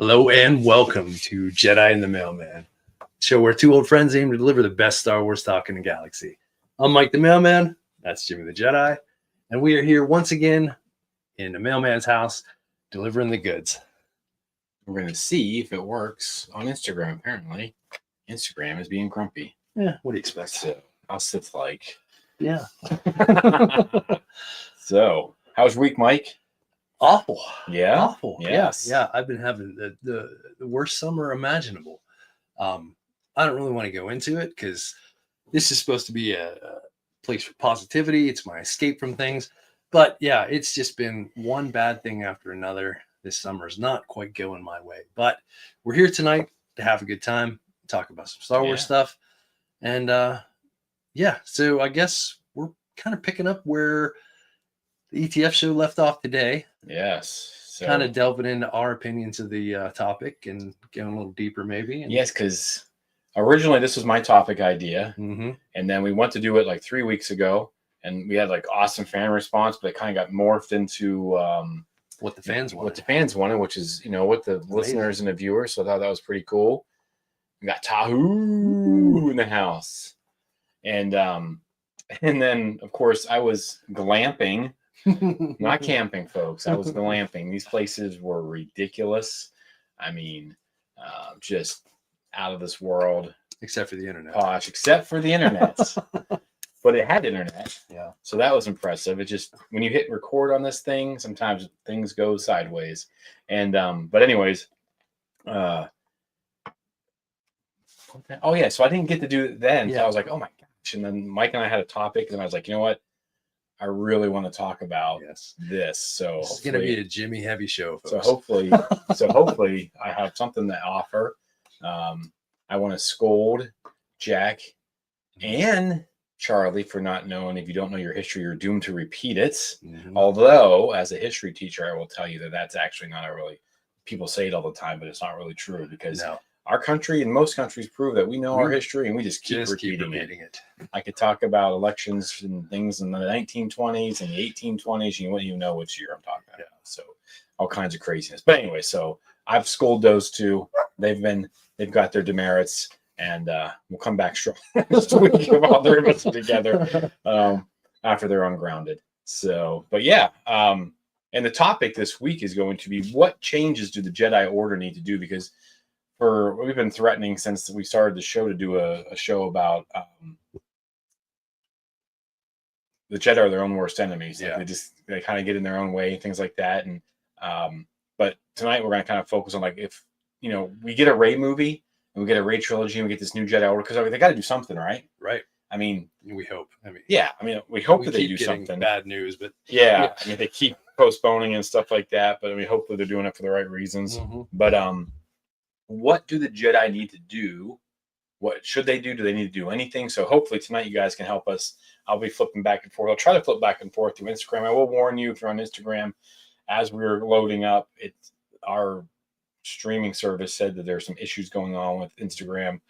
Hello and welcome to Jedi and the Mailman, show where two old friends aim to deliver the best Star Wars talk in the galaxy. I'm Mike the Mailman, that's Jimmy the Jedi, and we are here once again in the Mailman's house delivering the goods. We're going to see if it works on Instagram. Apparently, Instagram is being grumpy. Yeah, what do you expect? So, I'll sit like. Yeah. So, how's your week, Mike? Awful. Yeah? Awful. Yes. Yeah. I've been having the worst summer imaginable. I don't really want to go into it because this is supposed to be a place for positivity. It's my escape from things. But yeah, it's just been one bad thing after another. This summer's not quite going my way. But we're here tonight to have a good time, talk about some Star Wars stuff. And so I guess we're kind of picking up where the ETF show left off today. Yes. So, kind of delving into our opinions of the topic and going a little deeper maybe. And, yes, because originally this was my topic idea. Mm-hmm. And then we went to do it like 3 weeks ago. And we had like awesome fan response, but it kind of got morphed into what the fans wanted, which is, what the listeners and the viewers. So I thought that was pretty cool. We got Tahoe in the house. And then, of course, I was glamping. Not camping, folks. I was glamping. These places were ridiculous. I mean, just out of this world. Except for the internet. Posh, except for the internet. But it had internet. Yeah. So that was impressive. It just, when you hit record on this thing, sometimes things go sideways. And, but anyways, oh yeah, so I didn't get to do it then. Yeah. So I was like, oh my gosh. And then Mike and I had a topic, and I was like, you know what? I really want to talk about this. So it's going to be a Jimmy heavy show, folks. So hopefully I have something to offer. I want to scold Jack and Charlie for not knowing. If you don't know your history, you're doomed to repeat it. Mm-hmm. Although, as a history teacher, I will tell you that that's actually not people say it all the time, but it's not really true because our country and most countries prove that we know our history and we just keep repeating it. I could talk about elections and things in the 1920s and the 1820s. You wouldn't even know which year I'm talking about. Yeah. So all kinds of craziness. But anyway, so I've scolded those two. They've got their demerits, and we'll come back strong next week of all their of us together after they're ungrounded. So, but yeah. And the topic this week is going to be, what changes do the Jedi Order need to do? Because we've been threatening since we started the show to do a show about the Jedi are their own worst enemies. Like they kind of get in their own way, things like that. And but tonight we're going to kind of focus on, like, if we get a Rey movie and we get a Rey trilogy and we get this new Jedi Order, because they got to do something, right? Right. I mean, we hope. We hope that they do something. Bad news, but I mean, they keep postponing and stuff like that. But I mean, hopefully they're doing it for the right reasons. Mm-hmm. But what do the Jedi need to do? What should they do? Do they need to do anything? So hopefully tonight you guys can help us. I'll be flipping back and forth. I'll try to flip back and forth through Instagram. I will warn you, if you're on Instagram, as we're loading up, our streaming service said that there's some issues going on with Instagram.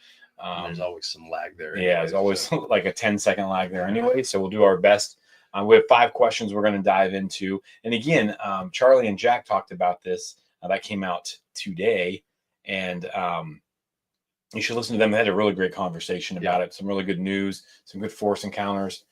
There's always some lag there. Anyway, there's always like a 10-second lag there anyway. So we'll do our best. We have 5 questions we're going to dive into. And again, Charlie and Jack talked about this. That came out today. And you should listen to them. They had a really great conversation about it. Some really good news, some good Force encounters,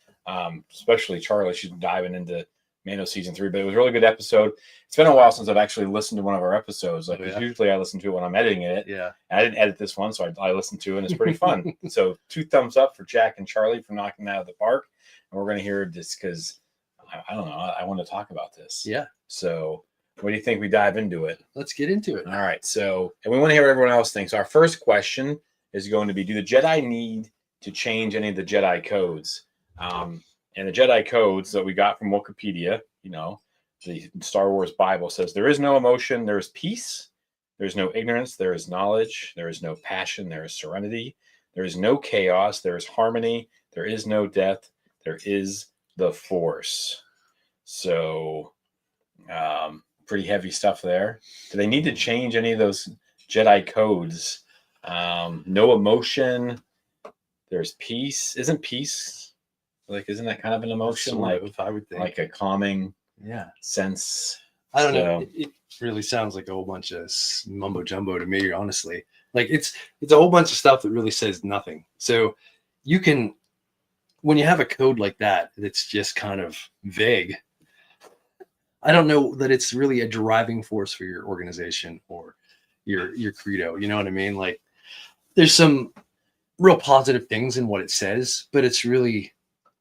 especially Charlie. She's diving into Mando season 3, but it was a really good episode. It's been a while since I've actually listened to one of our episodes. Usually I listen to it when I'm editing it. Yeah. And I didn't edit this one, so I listened to it, and it's pretty fun. So 2 thumbs up for Jack and Charlie for knocking it out of the park. And we're going to hear this because, I don't know, I want to talk about this. Yeah. So what do you think we dive into it? Let's get into it. All right. So, and we want to hear what everyone else thinks. So our first question is going to be, do the Jedi need to change any of the Jedi codes? And the Jedi codes that we got from Wikipedia, the Star Wars Bible says, there is no emotion, there is peace. There is no ignorance, there is knowledge. There is no passion, there is serenity. There is no chaos, there is harmony. There is no death, there is the Force. So, pretty heavy stuff there. Do they need to change any of those Jedi codes? No emotion. There's peace. Isn't peace isn't that kind of an emotion? I would think, like a calming sense. I don't know. So It really sounds like a whole bunch of mumbo jumbo to me, honestly. Like it's a whole bunch of stuff that really says nothing. So you can, when you have a code like that, that's just kind of vague. I don't know that it's really a driving force for your organization or your credo. You know what I mean? Like there's some real positive things in what it says, but it's really,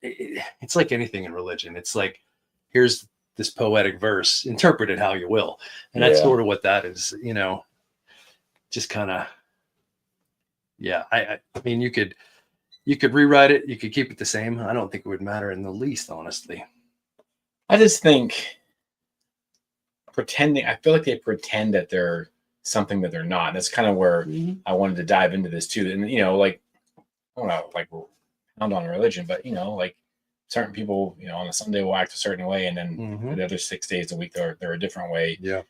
it's like anything in religion. It's like, here's this poetic verse, interpret it how you will. And that's Yeah. sort of what that is, just kind of, yeah. I mean, you could rewrite it. You could keep it the same. I don't think it would matter in the least, honestly. I just think pretending, I feel like they pretend that they're something that they're not. That's kind of where I wanted to dive into this too. And, like, I don't know, like pound on religion, but, like certain people, on a Sunday will act a certain way. And then the other 6 days a week, they're a different way. Yeah.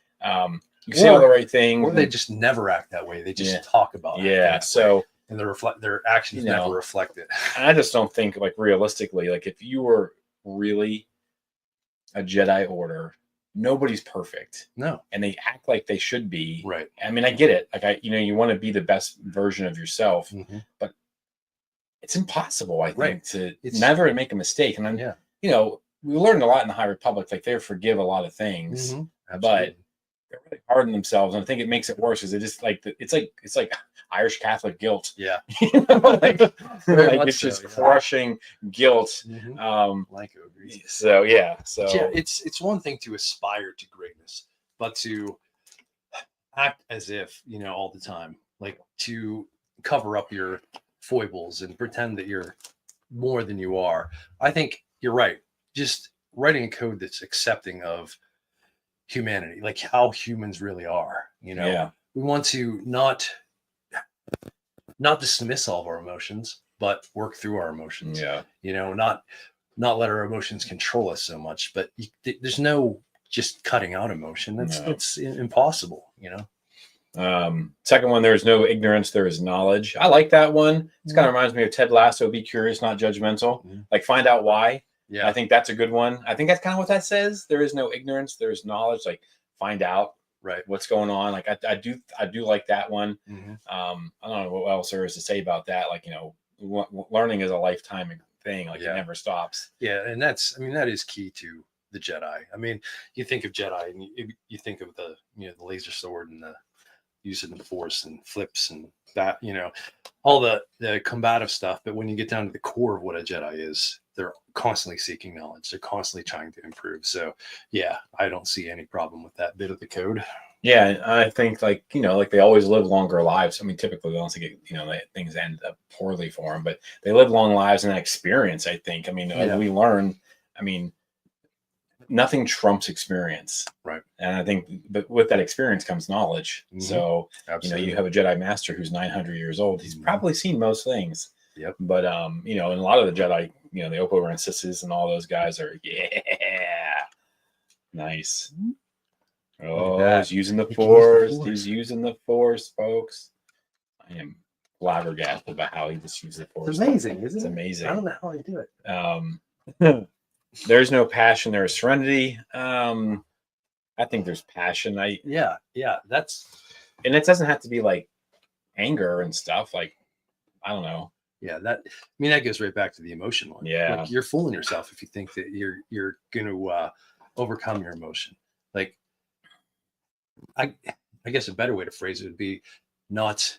You say all the right things. Or they just never act that way. They just talk about it. Yeah. So, and their actions never reflect it. And I just don't think, like, realistically, like if you were really a Jedi Order, nobody's perfect. No. And they act like they should be. Right. I mean, I get it. Like you want to be the best version of yourself, but it's impossible, I think, to never make a mistake. And then, we learned a lot in the High Republic. Like they forgive a lot of things, but they're really hard on themselves. And I think it makes it worse because it's like Irish Catholic guilt. Yeah. Like it's just crushing guilt. So yeah. It's one thing to aspire to greatness, but to act as if, all the time, like to cover up your foibles and pretend that you're more than you are. I think you're right. Just writing a code that's accepting of humanity, like how humans really are. We want to not dismiss all of our emotions, but work through our emotions. Not let our emotions control us so much. But there's no just cutting out emotion. It's impossible. Second one, there is no ignorance, there is knowledge. I like that one. It kind of reminds me of Ted Lasso. Be curious, not judgmental. Like find out why. Yeah, I think that's a good one. I think that's kind of what that says. There is no ignorance, there is knowledge. Like find out what's going on. Like I do like that one. I don't know what else there is to say about that. Like learning is a lifetime thing. Like it never stops. Yeah, and that is key to the Jedi. I mean, you think of Jedi and you think of the the laser sword and the using the Force and flips and that, all the combative stuff. But when you get down to the core of what a Jedi is, they're constantly seeking knowledge. They're constantly trying to improve. So yeah, I don't see any problem with that bit of the code. Yeah, and I think like they always live longer lives. I mean, typically once they get things end up poorly for them, but they live long lives and that experience. I think. I mean, we learn. I mean, nothing trumps experience, right? And I think, but with that experience comes knowledge. So absolutely. You have a Jedi Master who's 900 years old. He's probably seen most things. Yep. But and a lot of the Jedi, the Oppo Rensises and all those guys are nice. Oh, he's using the Force. He's using the Force, folks. I am flabbergasted about how he just used the Force. It's amazing, isn't it? It's amazing. I don't know how I do it. There's no passion. There is serenity. I think there's passion. That's, and it doesn't have to be like anger and stuff. Like, I don't know. Yeah, that goes right back to the emotion one. Yeah, like, you're fooling yourself if you think that you're going to overcome your emotion. Like, I guess a better way to phrase it would be not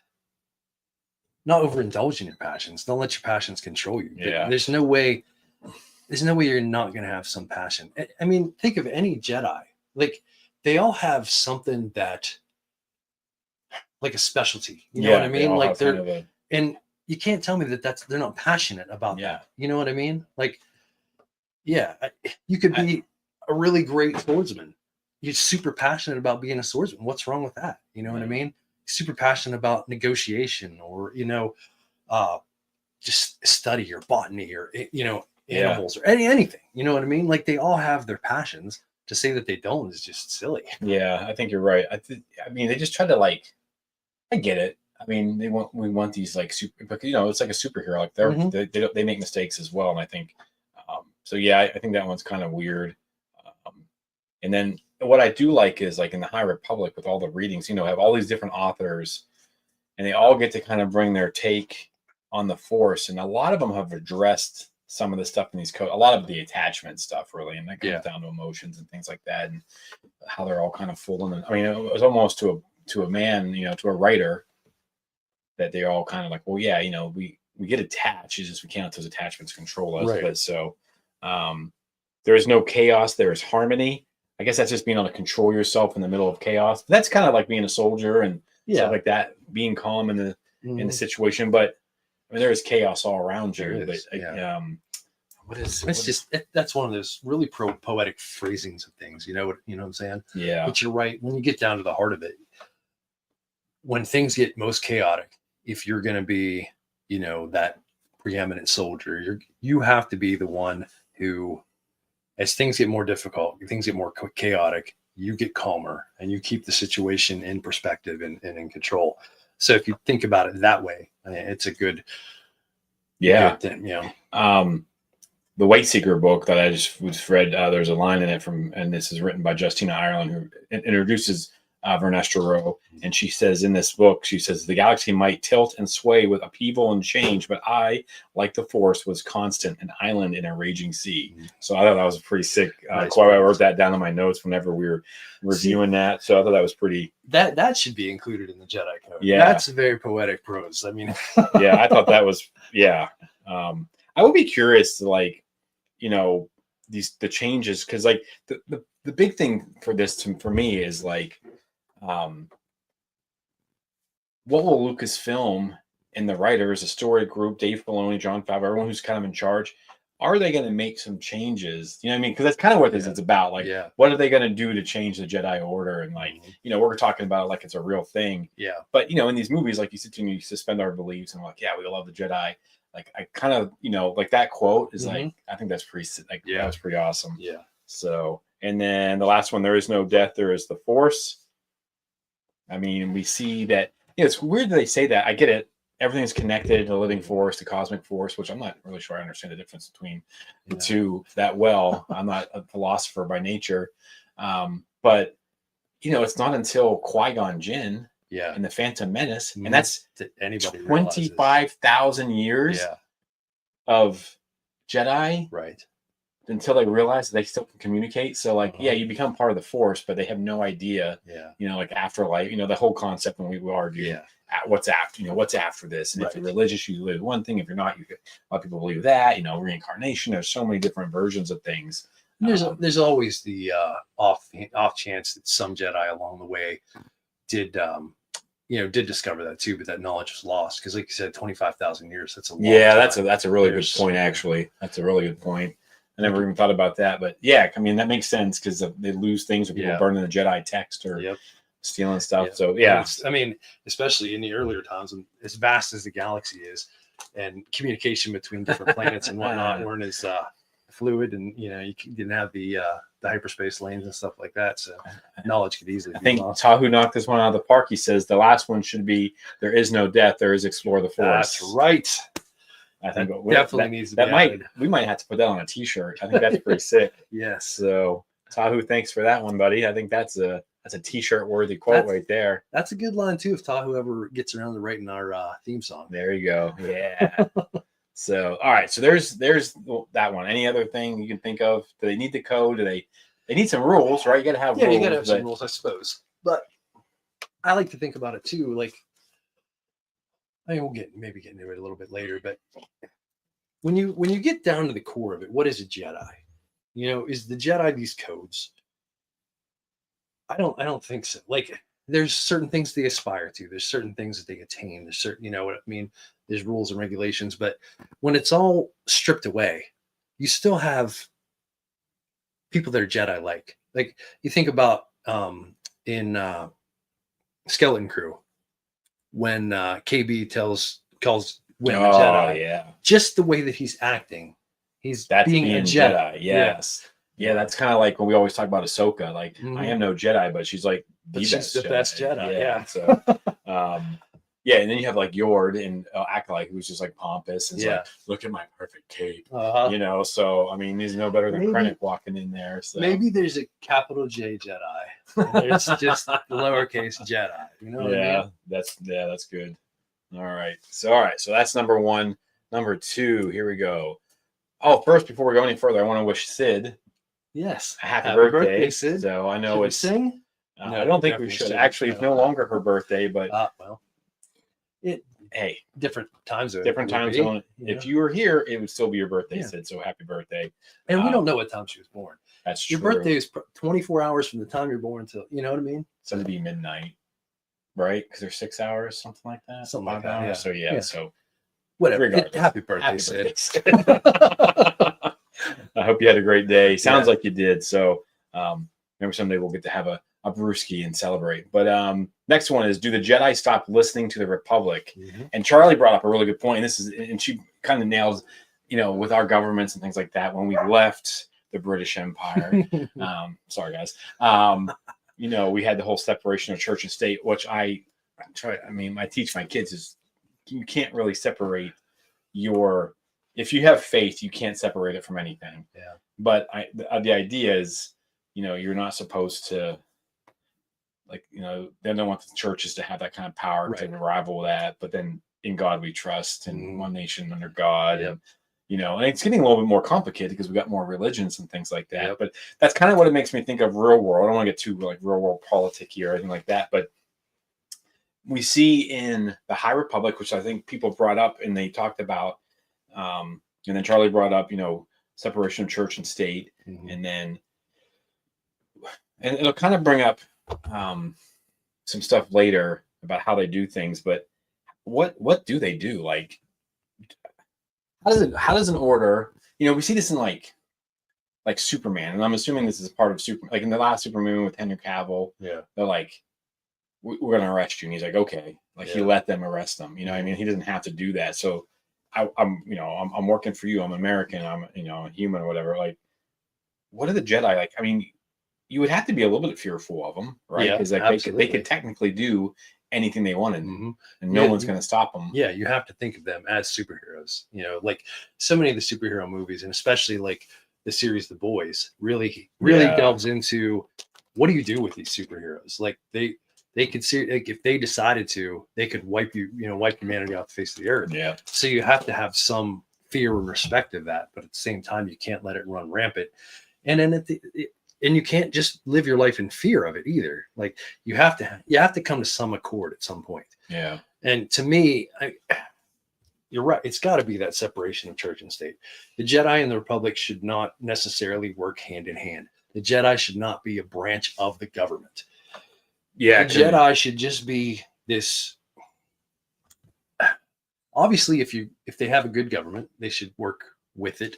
overindulge in your passions. Don't let your passions control you. Yeah, there's no way you're not going to have some passion. I mean, think of any Jedi. Like, they all have something that, like a specialty. You know what I mean? Like and you can't tell me that they're not passionate about that. You know what I mean? Like, you could be a really great swordsman. You're super passionate about being a swordsman. What's wrong with that? You know what I mean? Super passionate about negotiation or, just study or botany or, animals or anything. You know what I mean? Like, they all have their passions. To say that they don't is just silly. Yeah, I think you're right. I mean, they just try to I get it. I mean, we want these like super, but it's like a superhero. Like they make mistakes as well, and I think, so yeah, I think that one's kind of weird. And then what I do like is like in the High Republic with all the readings, have all these different authors, and they all get to kind of bring their take on the Force, and a lot of them have addressed some of the stuff in these codes, a lot of the attachment stuff, really, and that comes down to emotions and things like that, and how they're all kind of full. And I mean, it was almost to a man, to a writer, that they're all kind of like, well, yeah, we get attached. It's just we can't let those attachments control us. Right. But so there is no chaos. There is harmony. I guess that's just being able to control yourself in the middle of chaos. That's kind of like being a soldier and stuff like that, being calm in the situation. But I mean, there is chaos all around you. But that's one of those really poetic phrasings of things. You know what I'm saying? Yeah. But you're right. When you get down to the heart of it, when things get most chaotic, if you're going to be, that preeminent soldier, you have to be the one who, as things get more difficult, things get more chaotic, you get calmer and you keep the situation in perspective and in control. So if you think about it that way, it's a good, good thing, The White Seeker book that I just read, there's a line in it and this is written by Justina Ireland, who introduces Vernestra Rowe. And she says in this book, the galaxy might tilt and sway with upheaval and change, but I, like the Force, was constant, an island in a raging sea. So I thought that was a pretty sick quote. I wrote that down in my notes whenever we were reviewing that. So I thought that was pretty. That should be included in the Jedi Code. Yeah. That's very poetic prose. I mean, yeah, I thought that was, I would be curious to the changes, because like the big thing for this for me is like, what will Lucasfilm and the writers, the story group, Dave Filoni, Jon Favreau, everyone who's kind of in charge, are they going to make some changes? You know what I mean? Because that's kind of what this is about. Like, what are they going to do to change the Jedi Order? And like, we're talking about it like it's a real thing. Yeah. But in these movies, like you sit and you suspend our beliefs and like, yeah, we love the Jedi. Like I kind of, like that quote is like, I think that's pretty, that was pretty awesome. Yeah. So, and then the last one, there is no death, there is the Force. I mean, we see that, it's weird that they say that. I get it. Everything's connected to the living force, the cosmic force, which I'm not really sure I understand the difference between the two that well. I'm not a philosopher by nature. But, it's not until Qui-Gon Jinn and the Phantom Menace, and that's 25,000 years of Jedi. Right. Until they realize they still can communicate. So like, you become part of the Force, but they have no idea, like afterlife, the whole concept when we argue what's after this. And if you're religious, you believe one thing. If you're not, a lot of people believe that, reincarnation. There's so many different versions of things. There's always the off chance that some Jedi along the way did discover that too, but that knowledge was lost. Cause like you said, 25,000 years, that's a long time. That's a really good point. Actually, that's a really good point. I never even thought about that, but I mean, that makes sense because they lose things when people burning the Jedi text or stealing stuff. So I mean, especially in the earlier times, and as vast as the galaxy is, and communication between different planets and whatnot weren't as fluid, and you didn't have the hyperspace lanes and stuff like that. So knowledge could easily. I think lost. Tahu knocked this one out of the park. He says the last one should be "There is no death, there is explore the Force." That's right. I think definitely needs to be we might have to put that on a t-shirt. I think that's pretty sick. Yes. So Tahu, thanks for that one, buddy. I think that's a t-shirt worthy quote right there. That's a good line too. If Tahu ever gets around to writing our theme song. There you go. Yeah. So all right. So there's that one. Any other thing you can think of? Do they need the code? Do they need some rules, right? You gotta have rules. You gotta have some rules, I suppose. But I like to think about it too, like I mean, we'll get into it a little bit later, but when you get down to the core of it, what is a Jedi? Is the Jedi these codes? I don't think so. Like, there's certain things they aspire to. There's certain things that they attain. There's certain, what I mean? There's rules and regulations, but when it's all stripped away, you still have people that are Jedi like. Like you think about in Skeleton Crew. When KB calls Wynn a Jedi, just the way that he's acting, that's being a Jedi. Yes, that's kind of like when we always talk about Ahsoka. Like, I am no Jedi, but she's like she's the best Jedi. So, Yeah, and then you have like Yord and Acolyte, who's just like pompous and Yeah. like, look at my perfect cape, Uh-huh. you know. So I mean, he's no better than Maybe- Krennic walking in there. So Maybe there's a capital J Jedi. And it's just lowercase Jedi. You know what I mean? that's good. All right, so that's number one. Number two, here we go. Oh, first, before we go any further, I want to wish Sid Yes. a happy birthday. Sid. So I know Should we it's. sing? No, I don't think we definitely should. shouldn't. Actually, it's no longer her birthday, but Well, it hey, different time zone. different time maybe, zone. you If know? you were here, it would still be your birthday, Yeah. Sid. So happy birthday. And we don't know what time she was born. That's Your true. birthday is 24 hours from the time you're born till, you know what I mean? So it'd be midnight, right? Because there's 6 hours, something like that. Something like 5 that, hours. yeah. So Yeah. so Whatever. regardless. Happy birthday, happy Sid. birthday, Sid. I hope you had a great day. Sounds like you did. So maybe someday we'll get to have a brewski and celebrate. But next one is, do the Jedi stop listening to the Republic? Mm-hmm. And Charlie brought up a really good point. And she kind of nails, with our governments and things like that. When we left the British Empire, sorry guys, we had the whole separation of church and state, which I teach my kids is you can't really separate if you have faith, you can't separate it from anything. Yeah. But the idea is, you're not supposed to, they don't want the churches to have that kind of power to rival that. But then in God we trust, and one nation under God. Yep. And it's getting a little bit more complicated because we got more religions and things like that. Yep. But that's kind of what it makes me think of real world. I don't want to get too like real world politics or anything like that. But we see in the High Republic, which I think people brought up and they talked about, and then Charlie brought up, separation of church and state, and it'll kind of bring up some stuff later about how they do things. But what do they do? Like, how does an order? We see this in like Superman, and I'm assuming this is part of Super. Like in the last Superman with Henry Cavill, yeah, they're like, we're going to arrest you, and he's like, okay, he let them arrest him. What I mean, he doesn't have to do that. So I'm working for you. I'm American. I'm a human or whatever. Like, what are the Jedi like? I mean, you would have to be a little bit fearful of them, right? Because they could technically do anything they wanted, and no one's going to stop them. Yeah, you have to think of them as superheroes. Like so many of the superhero movies, and especially like the series The Boys, really delves into what do you do with these superheroes? Like they could see, like, if they decided to, they could wipe humanity off the face of the earth. Yeah. So you have to have some fear and respect of that, but at the same time, you can't let it run rampant. And then and you can't just live your life in fear of it either. Like you have to come to some accord at some point. Yeah. And to me, you're right. It's got to be that separation of church and state. The Jedi and the Republic should not necessarily work hand in hand. The Jedi should not be a branch of the government. Yeah, the Jedi should just be this. Obviously, if they have a good government, they should work with it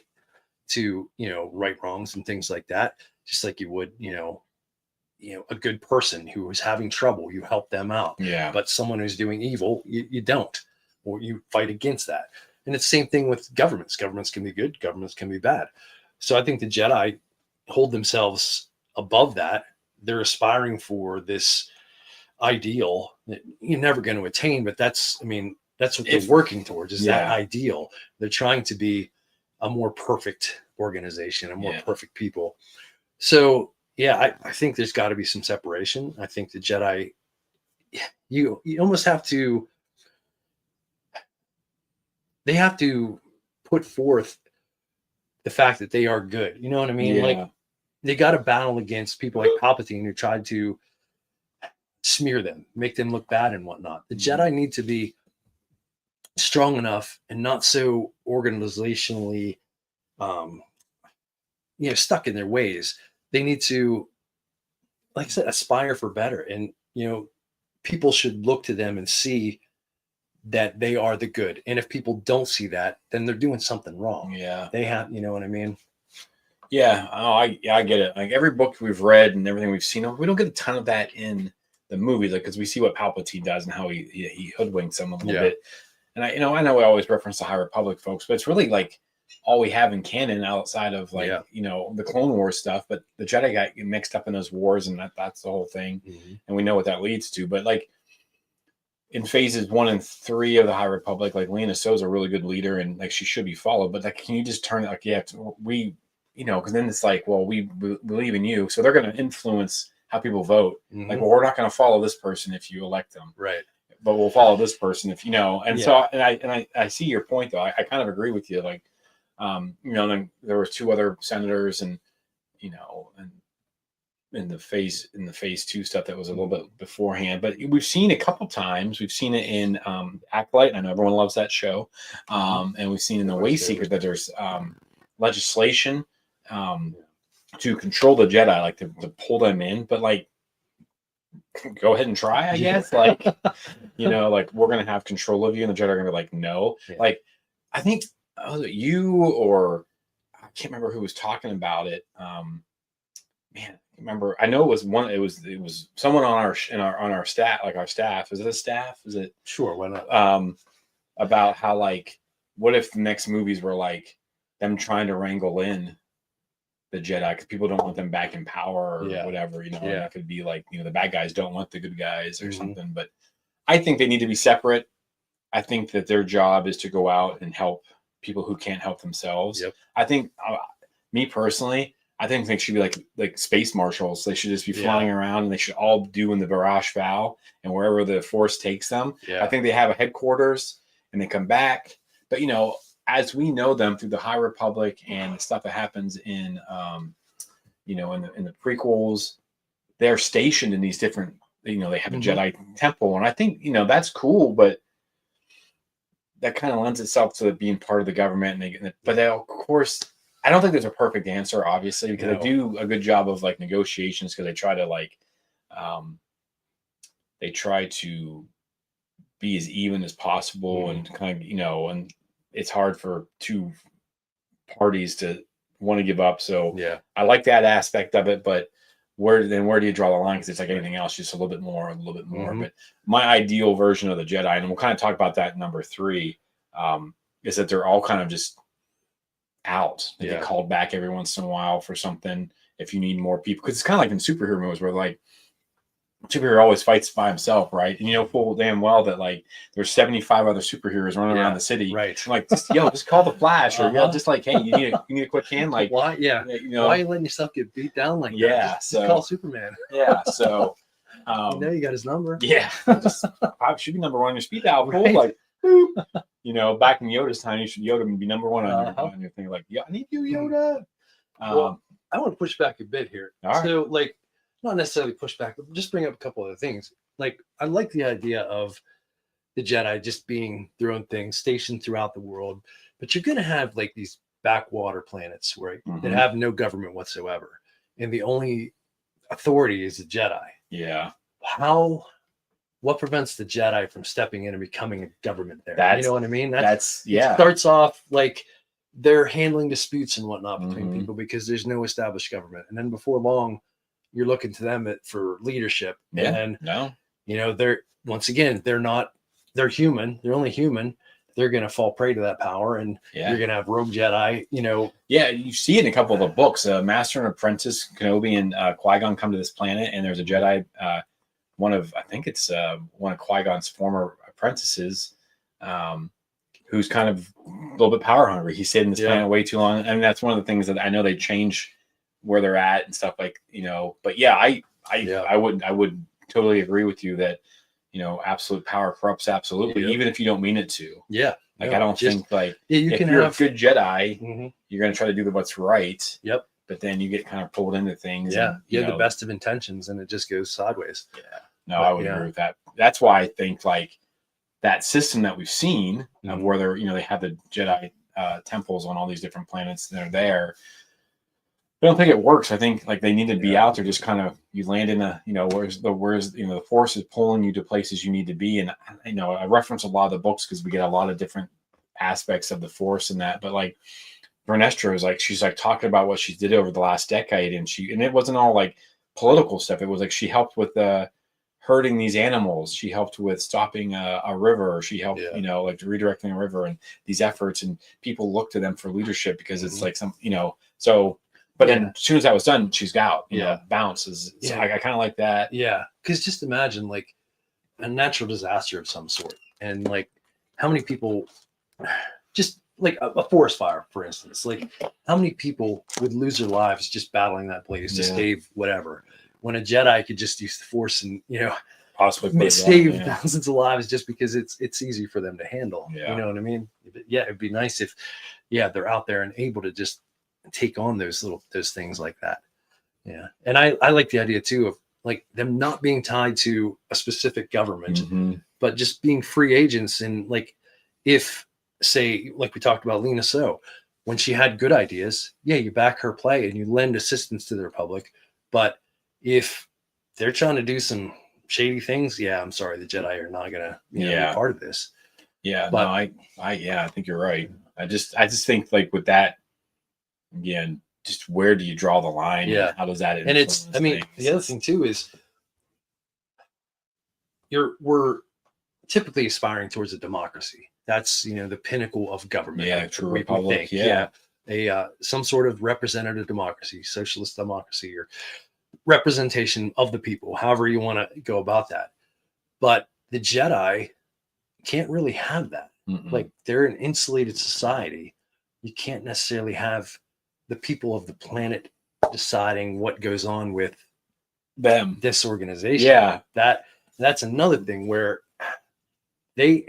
to right wrongs and things like that. Just like you would, a good person who is having trouble, you help them out. Yeah. But someone who's doing evil, you don't, or you fight against that. And it's the same thing with governments. Governments can be good, governments can be bad. So I think the Jedi hold themselves above that. They're aspiring for this ideal that you're never going to attain, but that's what they're working towards, is that ideal. They're trying to be a more perfect organization, a more perfect people. So yeah, I think there's got to be some separation. I think the Jedi, you almost have to, they have to put forth the fact that they are good. You know what I mean? Yeah. Like they got to battle against people like Palpatine who tried to smear them, make them look bad and whatnot. The Jedi need to be strong enough and not so organizationally stuck in their ways. They need to, like I said, aspire for better, and people should look to them and see that they are the good. And if people don't see that, then they're doing something wrong. Yeah, they have, what I mean? Yeah. Oh, I get it. Like every book we've read and everything we've seen, we don't get a ton of that in the movies, like, because we see what Palpatine does and how he hoodwinks them a little bit. And I know we always reference the High Republic folks, but it's really like all we have in canon outside of the Clone Wars stuff. But the Jedi got mixed up in those wars, and that's the whole thing. And we know what that leads to. But like, in phases 1 and 3 of the High Republic, like Lena So's a really good leader and like she should be followed. But like, can you just turn it like, yeah, we, because then it's like, well, we believe in you, so they're going to influence how people vote. Mhm. Like, well, we're not going to follow this person if you elect them, Right. but we'll follow this person if And Yeah. so, I see your point though. I kind of agree with you. Like, then there was 2 other senators, and and in the phase 2 stuff that was a little bit beforehand, but we've seen a couple times. We've seen it in Acolyte. I know everyone loves that show, and we've seen in the Way Seeker that there's legislation to control the Jedi, like to pull them in. But like, go ahead and try, I guess. Like, like we're gonna have control of you, and the Jedi are gonna be like, no. Yeah. Like, I think was it you or I can't remember who was talking about it. Man, remember? I know it was one. It was someone on our staff, like our staff. Is it a staff? Is it Sure, why not? About how like, what if the next movies were like them trying to wrangle in the Jedi because people don't want them back in power or whatever, and that could be like, the bad guys don't want the good guys or something. But I think they need to be separate. I think that their job is to go out and help people who can't help themselves. Yep. I think, me personally, I think they should be like space marshals. They should just be flying around, and they should all do in the Barash Vow and wherever the Force takes them. Yeah. I think they have a headquarters and they come back. But as we know them through the High Republic and the stuff that happens in in the prequels, they're stationed in these different. They have a Jedi temple, and I think that's cool, but that kind of lends itself to being part of the government. But they, of course. I don't think there's a perfect answer, obviously, because they do a good job of like negotiations because they try to be as even as possible and kind of, and it's hard for 2 parties to want to give up. So I like that aspect of it, but where do you draw the line? Because it's like anything else, just a little bit more. But my ideal version of the Jedi, and we'll kind of talk about that in number 3, is that they're all kind of just out. They get called back every once in a while for something if you need more people, because it's kind of like in superhero movies where like superhero always fights by himself, right? And full damn well that like there's 75 other superheroes running around the city, right? I'm like, just call the Flash, or just like, hey, you need a quick hand, like why? Yeah, why are you letting yourself get beat down like that? Just call Superman. So you got his number. I should be number 1 on your speed dial, cool, like boop. Back in Yoda's time, Yoda would be number 1 on your thing. Like, I need you, Yoda. Well, I want to push back a bit here. Right. So, like, not necessarily push back, but just bring up a couple other things. Like, I like the idea of the Jedi just being their own thing, stationed throughout the world. But you're going to have like these backwater planets where that have no government whatsoever, and the only authority is the Jedi. Yeah. What prevents the Jedi from stepping in and becoming a government there? You know what I mean? It starts off like they're handling disputes and whatnot between people because there's no established government. And then before long, you're looking to them for leadership. Yeah. And they're they're human. They're only human. They're going to fall prey to that power. And you're going to have rogue Jedi, Yeah, you see it in a couple of the books. Master and Apprentice, Kenobi and Qui-Gon come to this planet, and there's a Jedi, one of Qui-Gon's former apprentices, who's kind of a little bit power hungry. He stayed in this planet way too long. And that's one of the things that I know they change where they're at and stuff like, but I would totally agree with you that, absolute power corrupts absolutely, even if you don't mean it to. Yeah. Like, I don't think like, you if can you're have a good Jedi, you're going to try to do what's right. Yep. But then you get kind of pulled into things. Yeah. And, you have the best of intentions and it just goes sideways. Yeah. No, I would agree with that. That's why I think like that system that we've seen of where they're, they have the Jedi temples on all these different planets that are there. I don't think it works. I think like they need to be out there, just kind of you land in a, where's the Force is pulling you to places you need to be. And I reference a lot of the books because we get a lot of different aspects of the Force and that. But like Vernestra is like, she's like talking about what she did over the last decade, and it wasn't all like political stuff. It was like she helped with herding these animals. She helped with stopping a river. She helped, like redirecting a river and these efforts, and people look to them for leadership because it's like some, so. But then as soon as that was done, she's out, bounces. So I kind of like that. Yeah. Because just imagine, like, a natural disaster of some sort. And like, how many people, just like a forest fire, for instance, like how many people would lose their lives just battling that blaze to save whatever, when a Jedi could just use the Force and, Possibly put it save down, thousands of lives just because it's easy for them to handle. Yeah. You know what I mean? Yeah, it'd be nice if, they're out there and able to just take on those things like that. Yeah. And I like the idea too of like them not being tied to a specific government, but just being free agents. And like, if, say, like we talked about Lena So, when she had good ideas, you back her play and you lend assistance to the Republic. But if they're trying to do some shady things, I'm sorry, the Jedi are not gonna be part of this. Yeah, but no, I think you're right. I just think like with that, again, just where do you draw the line? Yeah. How does that influence things? The other thing too is we're typically aspiring towards a democracy. That's the pinnacle of government. Yeah, true republic. Some sort of representative democracy, socialist democracy, or representation of the people, however you want to go about that. But the Jedi can't really have that. Like, they're an insulated society. You can't necessarily have the people of the planet deciding what goes on with them, this organization. Yeah, that's another thing where they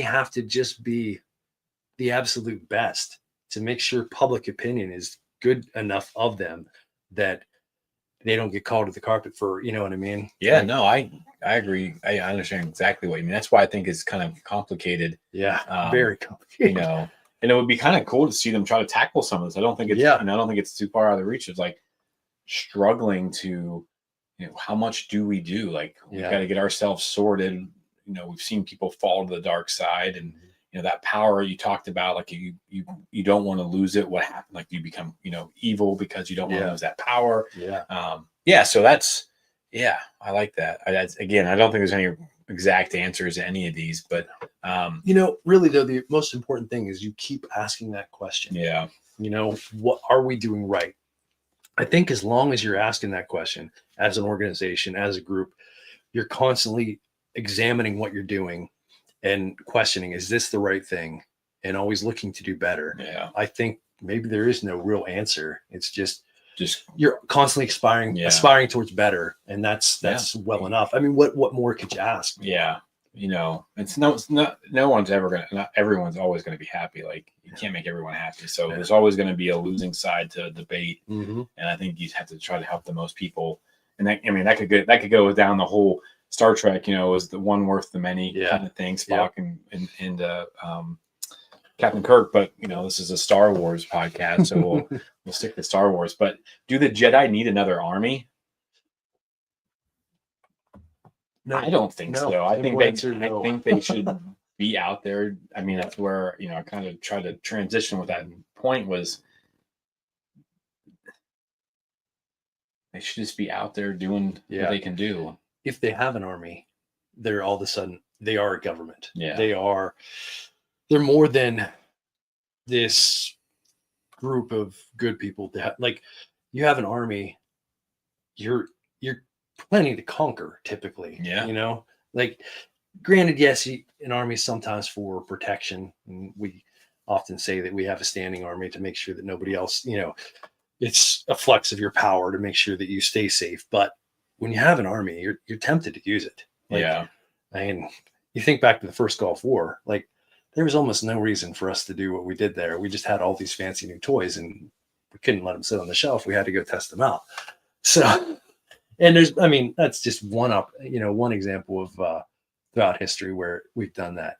have to just be the absolute best to make sure public opinion is good enough of them that they don't get called to the carpet for, you know what I mean? Yeah, like, no, I agree. I understand exactly what you mean. That's why I think it's kind of complicated. Yeah, very complicated. And it would be kind of cool to see them try to tackle some of this. I don't think it's, I don't think it's too far out of the reach. It's like struggling to, how much do we do? Like, we've got to get ourselves sorted. We've seen people fall to the dark side, and that power you talked about, like you don't want to lose it. What happened? Like, you become evil because you don't want to lose that power. So that's I like that. Again, I don't think there's any exact answers to any of these, but really though, the most important thing is you keep asking that question. What are we doing right? I think as long as you're asking that question as an organization, as a group, you're constantly examining what you're doing and questioning, is this the right thing? And always looking to do better. I think maybe there is no real answer. It's just you're constantly aspiring towards better. And that's well enough. I mean, what more could you ask? It's no one's ever going to, not everyone's always going to be happy. Like, you can't make everyone happy. So there's always going to be a losing side to a debate. And I think you have to try to help the most people. And that could go down the whole Star Trek, is the one worth the many kind of thing, Spock and Captain Kirk. But this is a Star Wars podcast, so we'll stick to Star Wars. But do the Jedi need another army? No, I don't think so. I think they should be out there. I mean, that's where I kind of tried to transition with that point was they should just be out there doing what they can do. If they have an army, they're all of a sudden they are a government. They're more than this group of good people. Like, you have an army, you're planning to conquer typically. Like, granted, yes, an army is sometimes for protection, and we often say that we have a standing army to make sure that nobody else, it's a flex of your power to make sure that you stay safe. But when you have an army, you're tempted to use it. I mean, you think back to the first Gulf War, like, there was almost no reason for us to do what we did there. We just had all these fancy new toys and we couldn't let them sit on the shelf. We had to go test them out. So, and that's just one example of throughout history where we've done that.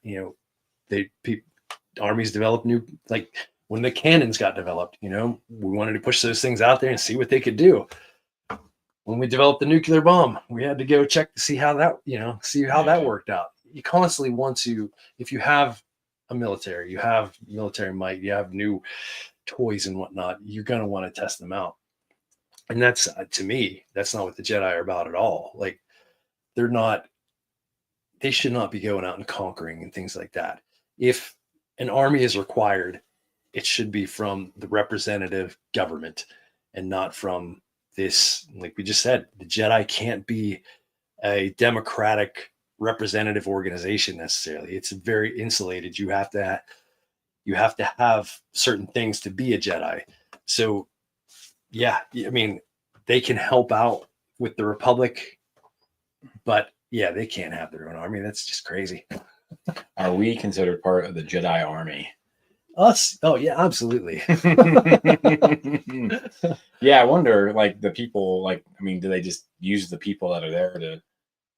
Armies develop new, like when the cannons got developed, we wanted to push those things out there and see what they could do. When we developed the nuclear bomb, we had to go check to see how that, that worked out. You constantly want to, if you have a military, you have military might, you have new toys and whatnot, you're going to want to test them out. And that's, to me, that's not what the Jedi are about at all. Like, they should not be going out and conquering and things like that. If an army is required, it should be from the representative government and not from this, like we just said, the Jedi can't be a democratic representative organization necessarily. It's very insulated. You have to have certain things to be a Jedi. So yeah, I mean, they can help out with the Republic, but yeah, they can't have their own army. That's just crazy. Are we considered part of the Jedi army? Us? Oh yeah, absolutely. Yeah, I wonder, like the people, like I mean, do they just use the people that are there to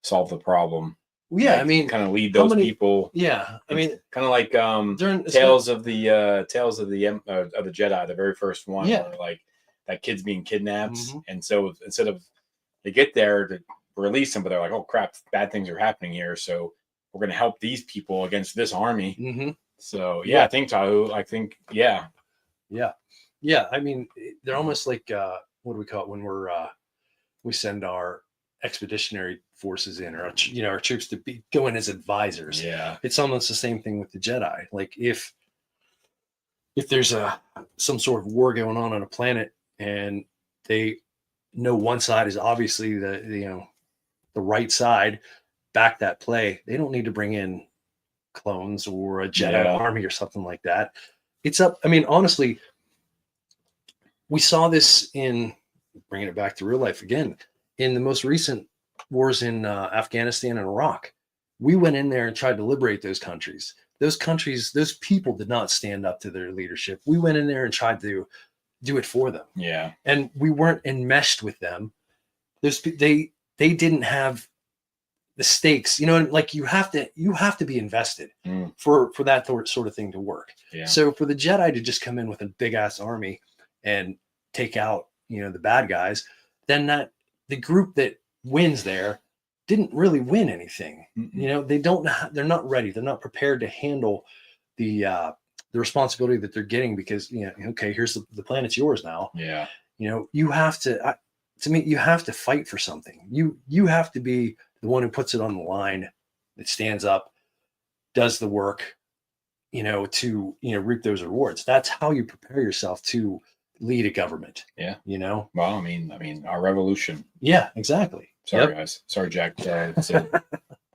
solve the problem? Yeah, Like, I mean, kind of lead how those many? people. Yeah, I mean, Kind of like during Tales of the Jedi, the very first one, yeah, where like that kid's being kidnapped, mhm, and so instead of they get there to release him, but they're like, oh crap, bad things are happening here, so we're going to help these people against this army. mhm, So yeah, yeah, I think Tahu. I think yeah, yeah, yeah. I mean, they're almost like what do we call it when we send our expeditionary forces in, or our troops to go in as advisors. yeah, It's almost the same thing with the Jedi. Like if there's some sort of war going on a planet, and they know one side is obviously the right side, back that play, they don't need to bring in clones or a Jedi yeah, army or something like that. It's up. I mean, honestly, we saw this in bringing it back to real life again in the most recent wars in Afghanistan and Iraq. We went in there and tried to liberate those countries. Those people did not stand up to their leadership. We went in there and tried to do it for them, yeah, and we weren't enmeshed with them. They didn't have the stakes, like you have to be invested mm, for that sort of thing to work. yeah, So for the Jedi to just come in with a big ass army and take out the bad guys, then the group that wins there didn't really win anything. mm-mm. They're not ready, they're not prepared to handle the responsibility that they're getting, because okay, here's the planet's yours now. Yeah, You have to, to me, you have to fight for something. You have to be the one who puts it on the line, that stands up, does the work, to reap those rewards. That's how you prepare yourself to lead a government. yeah. You know? Well, I mean, our revolution. Yeah, exactly. Sorry, guys. Sorry, Jack. To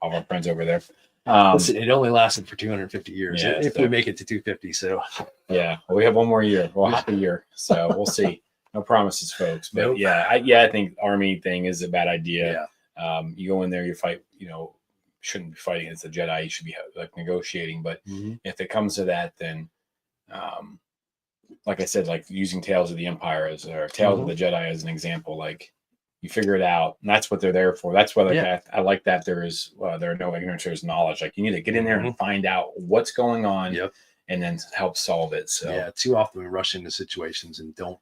all our friends over there. Listen, it only lasted for 250 years. Yeah, If so we make it to 250, so yeah, well, we have one more year. Well, half a year, so we'll see. No promises, folks. But Nope. yeah, I think army thing is a bad idea. yeah. You go in there, you fight. Shouldn't be fighting against the Jedi. You should be like negotiating. But Mhm. if it comes to that, then, like I said, like using Tales of the Empire or Tales of Mhm. the Jedi as an example, like you figure it out, and that's what they're there for. That's why Yeah. I like that there are no ignorance, there's knowledge. Like you need to get in there and Mhm. find out what's going on, Yep. and then help solve it. So Yeah. Too often we rush into situations and don't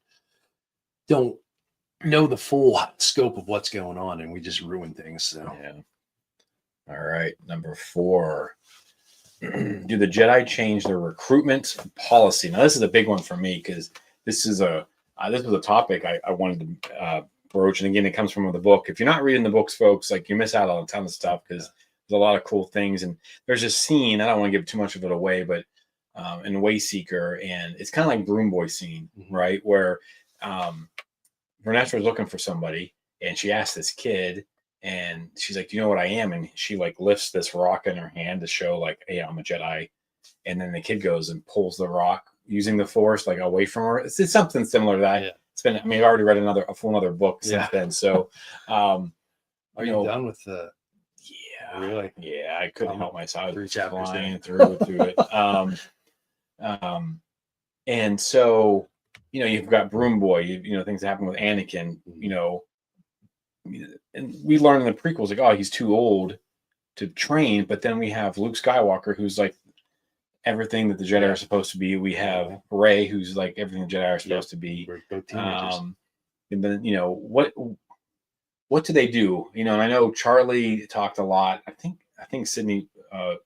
know the full scope of what's going on, and we just ruin things. So yeah. All right, number 4. Do the Jedi change their recruitment policy? Now, this is a big one for me because this was a topic I wanted to broach, and again, it comes from the book. If you're not reading the books, folks, like you miss out on a ton of stuff because there's a lot of cool things. And there's a scene, I don't want to give too much of it away, but in Wayseeker, and it's kind of like Broom Boy scene, Mhm. right, where Vernestra is looking for somebody, and she asks this kid. And she's like, "Do you know what I am?" And she like lifts this rock in her hand to show like, "Hey, I'm a Jedi." And then the kid goes and pulls the rock using the Force like away from her. It's something similar to that. Yeah. It's been. I mean, I've already read a full other book since Yeah. then. So, Are you you know, done with the? yeah, Really? yeah, I couldn't help myself. I was 3 chapters flying in. through it. And so, you've got Broom Boy. Things that happen with Anakin. And we learn in the prequels like, oh, he's too old to train, but then we have Luke Skywalker, who's like everything that the Jedi are supposed to be. We have Rey, who's like everything the Jedi are supposed to be. We're both teenagers. And then what do they do? And I know Charlie talked a lot. I think Sydney,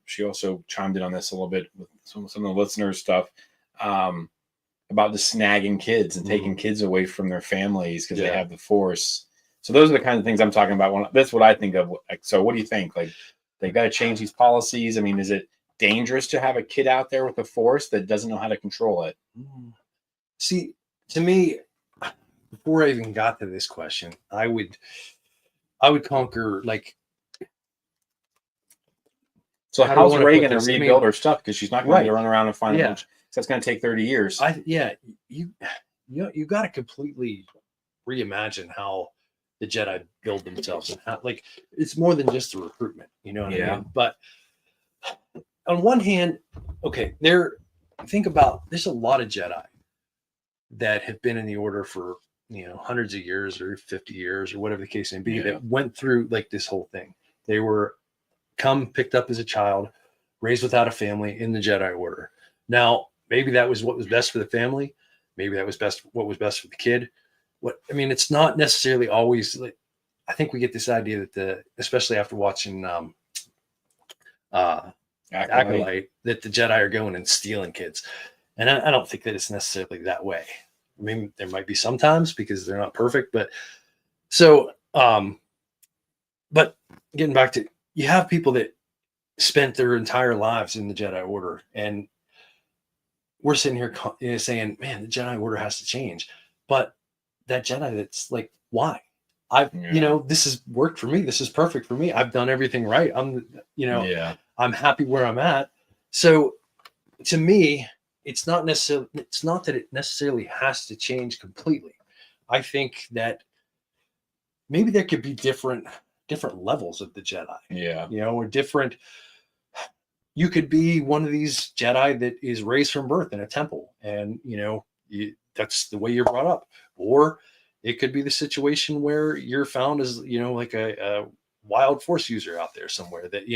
she also chimed in on this a little bit with some of the listeners' stuff about the snagging kids and taking kids away from their families because they have the Force. So those are the kinds of things I'm talking about. That's what I think of. So what do you think? Like, they've got to change these policies. I mean, is it dangerous to have a kid out there with the Force that doesn't know how to control it? See, to me, before I even got to this question, I would conquer, like, So how do I how's wanna Ray put going to this? I rebuild mean, her stuff? Because she's not going right. to run around and find a Yeah. bunch. So that's going to take 30 years. You you got to completely reimagine how the Jedi build themselves and how, like, it's more than just the recruitment, you know what I Yeah. mean? But on one hand, okay, think about, there's a lot of Jedi that have been in the order for, hundreds of years or 50 years or whatever the case may be, Yeah. that went through like this whole thing. They were picked up as a child, raised without a family in the Jedi Order. Now, maybe that was what was best for the family. Maybe that was what was best for the kid. It's not necessarily always like, I think we get this idea that especially after watching Acolyte, that the Jedi are going and stealing kids. And I don't think that it's necessarily that way. I mean, there might be sometimes because they're not perfect, but so, but getting back to, you have people that spent their entire lives in the Jedi Order, and we're sitting here saying, man, the Jedi Order has to change. But that Jedi that's like, why? This has worked for me. This is perfect for me. I've done everything right. Yeah. I'm happy where I'm at. So to me, it's not that it necessarily has to change completely. I think that maybe there could be different levels of the Jedi. Yeah. Or different. You could be one of these Jedi that is raised from birth in a temple, and that's the way you're brought up. Or it could be the situation where you're found as like a wild Force user out there somewhere that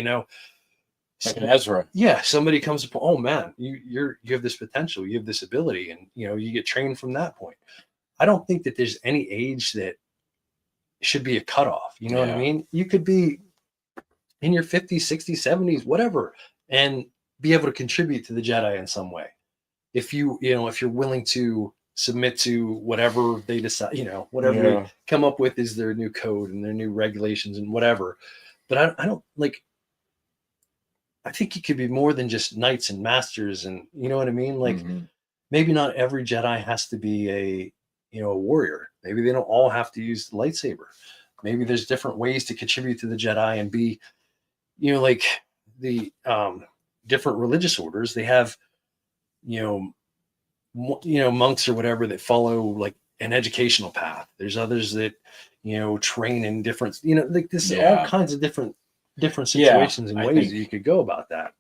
Like an Ezra. yeah, somebody comes up, oh man, you have this potential, you have this ability, and you get trained from that point. I don't think that there's any age that should be a cutoff. You know what I mean? You could be in your 50s, 60s, 70s, whatever, and be able to contribute to the Jedi in some way. If if you're willing to submit to whatever they decide, whatever they come up with is their new code and their new regulations and whatever. But I don't like, I think it could be more than just knights and masters, and you know what I mean? Like, maybe not every Jedi has to be a warrior. Maybe they don't all have to use the lightsaber. Maybe there's different ways to contribute to the Jedi and be, like the different religious orders. They have, monks or whatever that follow like an educational path. There's others that, train in different, like this, all kinds of different situations and ways that you could go about that.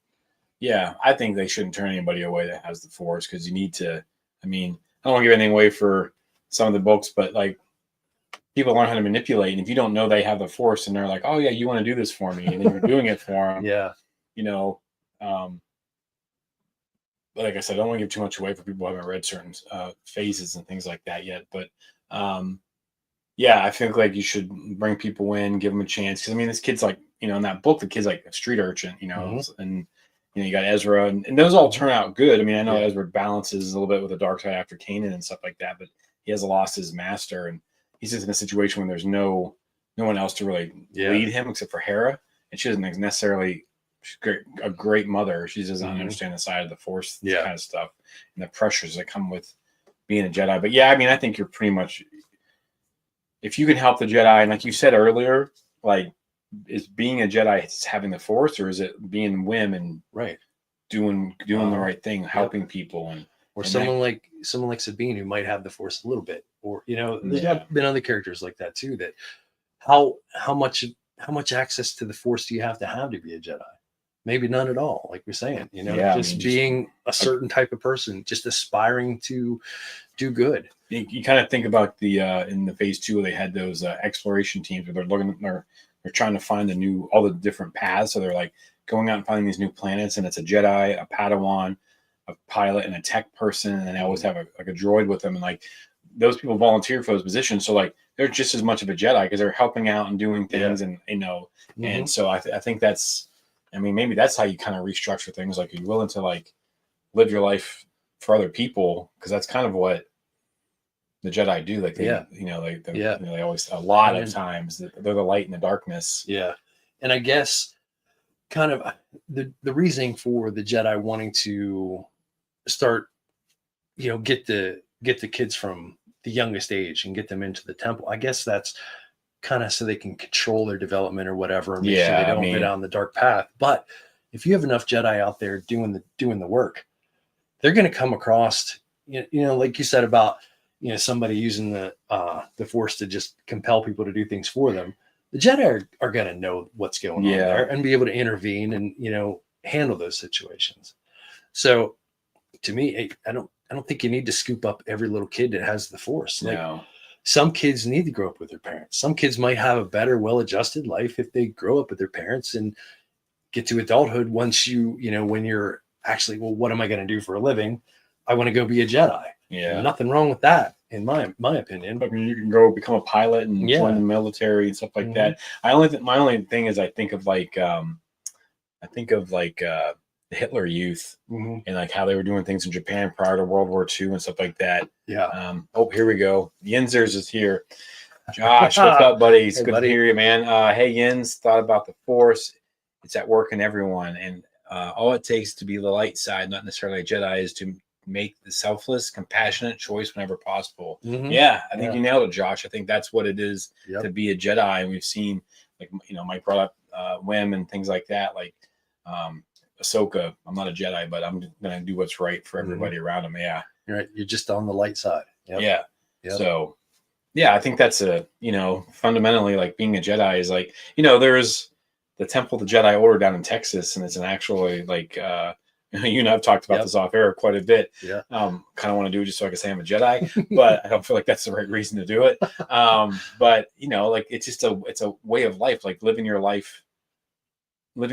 Yeah, I think they shouldn't turn anybody away that has the Force, because you need to. I mean, I don't want to give anything away for some of the books, but like, people learn how to manipulate, and if you don't know they have the Force, and they're like, "Oh yeah, you want to do this for me," and then you're doing it for them. Yeah. Like I said, I don't want to give too much away for people who haven't read certain phases and things like that yet. But yeah, I think like you should bring people in, give them a chance. Because I mean, this kid's like, in that book, the kid's like a street urchin, and you got Ezra, and those all turn out good. I mean, I know Ezra balances a little bit with the dark side after Kanan and stuff like that, but he has lost his master, and he's just in a situation when there's no one else to really lead him except for Hera, and she doesn't necessarily. She's a great mother. She doesn't understand the side of the Force, kind of stuff, and the pressures that come with being a Jedi. But yeah, I mean, I think you're pretty much, if you can help the Jedi, and like you said earlier, like, is being a Jedi having the Force, or is it being whim and doing the right thing, helping people, or someone like Sabine, who might have the Force a little bit, or there's been other characters like that too. That how much access to the Force do you have to be a Jedi? Maybe none at all, like we're saying, just being a certain type of person, just aspiring to do good. You kind of think about the in the phase 2, they had those exploration teams where they're trying to find all the different paths. So they're like going out and finding these new planets, and it's a Jedi, a Padawan, a pilot, and a tech person, and they always have a droid with them, and like those people volunteer for those positions. So like they're just as much of a Jedi because they're helping out and doing things, and and so I think that's. I mean, maybe that's how you kind of restructure things. Like, you're willing to like live your life for other people, because that's kind of what the Jedi do. Like, they always, a lot of times, they're the light in the darkness. Yeah, and I guess kind of the reasoning for the Jedi wanting to start, get the kids from the youngest age and get them into the temple. I guess that's kind of so they can control their development or whatever, and make sure they don't go down the dark path. But if you have enough Jedi out there doing the work, they're going to come across, like you said about, somebody using the Force to just compel people to do things for them. The Jedi are going to know what's going on there and be able to intervene and, handle those situations. So to me, I don't think you need to scoop up every little kid that has the Force. Like, No. some kids need to grow up with their parents. Some kids might have a better, well-adjusted life if they grow up with their parents and get to adulthood. Once when you're actually, well, what am I going to do for a living? I want to go be a Jedi. Yeah. Nothing wrong with that, in my opinion. I mean, you can go become a pilot and join the military and stuff like that. My only thing is I think of the Hitler Youth and like how they were doing things in Japan prior to World War II and stuff like that. Yeah. Here we go. Yinzers is here. Josh, what's up, buddy? It's good to hear you, man. Hey, Yins, thought about the Force. It's at work in everyone. And all it takes to be the light side, not necessarily a Jedi, is to make the selfless, compassionate choice whenever possible. Yeah, I think you nailed it, Josh. I think that's what it is to be a Jedi. And we've seen, like, Mike brought up Wim and things like that. Like, Ahsoka, I'm not a Jedi, but I'm going to do what's right for everybody around him. Yeah. Right. You're just on the light side. Yep. Yeah. Yep. So, yeah, I think that's fundamentally, like, being a Jedi is like, there's the Temple of the Jedi Order down in Texas, and it's an actually, like, you and I've talked about this off air quite a bit. Yeah. Kind of want to do it just so I can say I'm a Jedi, but I don't feel like that's the right reason to do it. But like, it's just it's a way of life, like living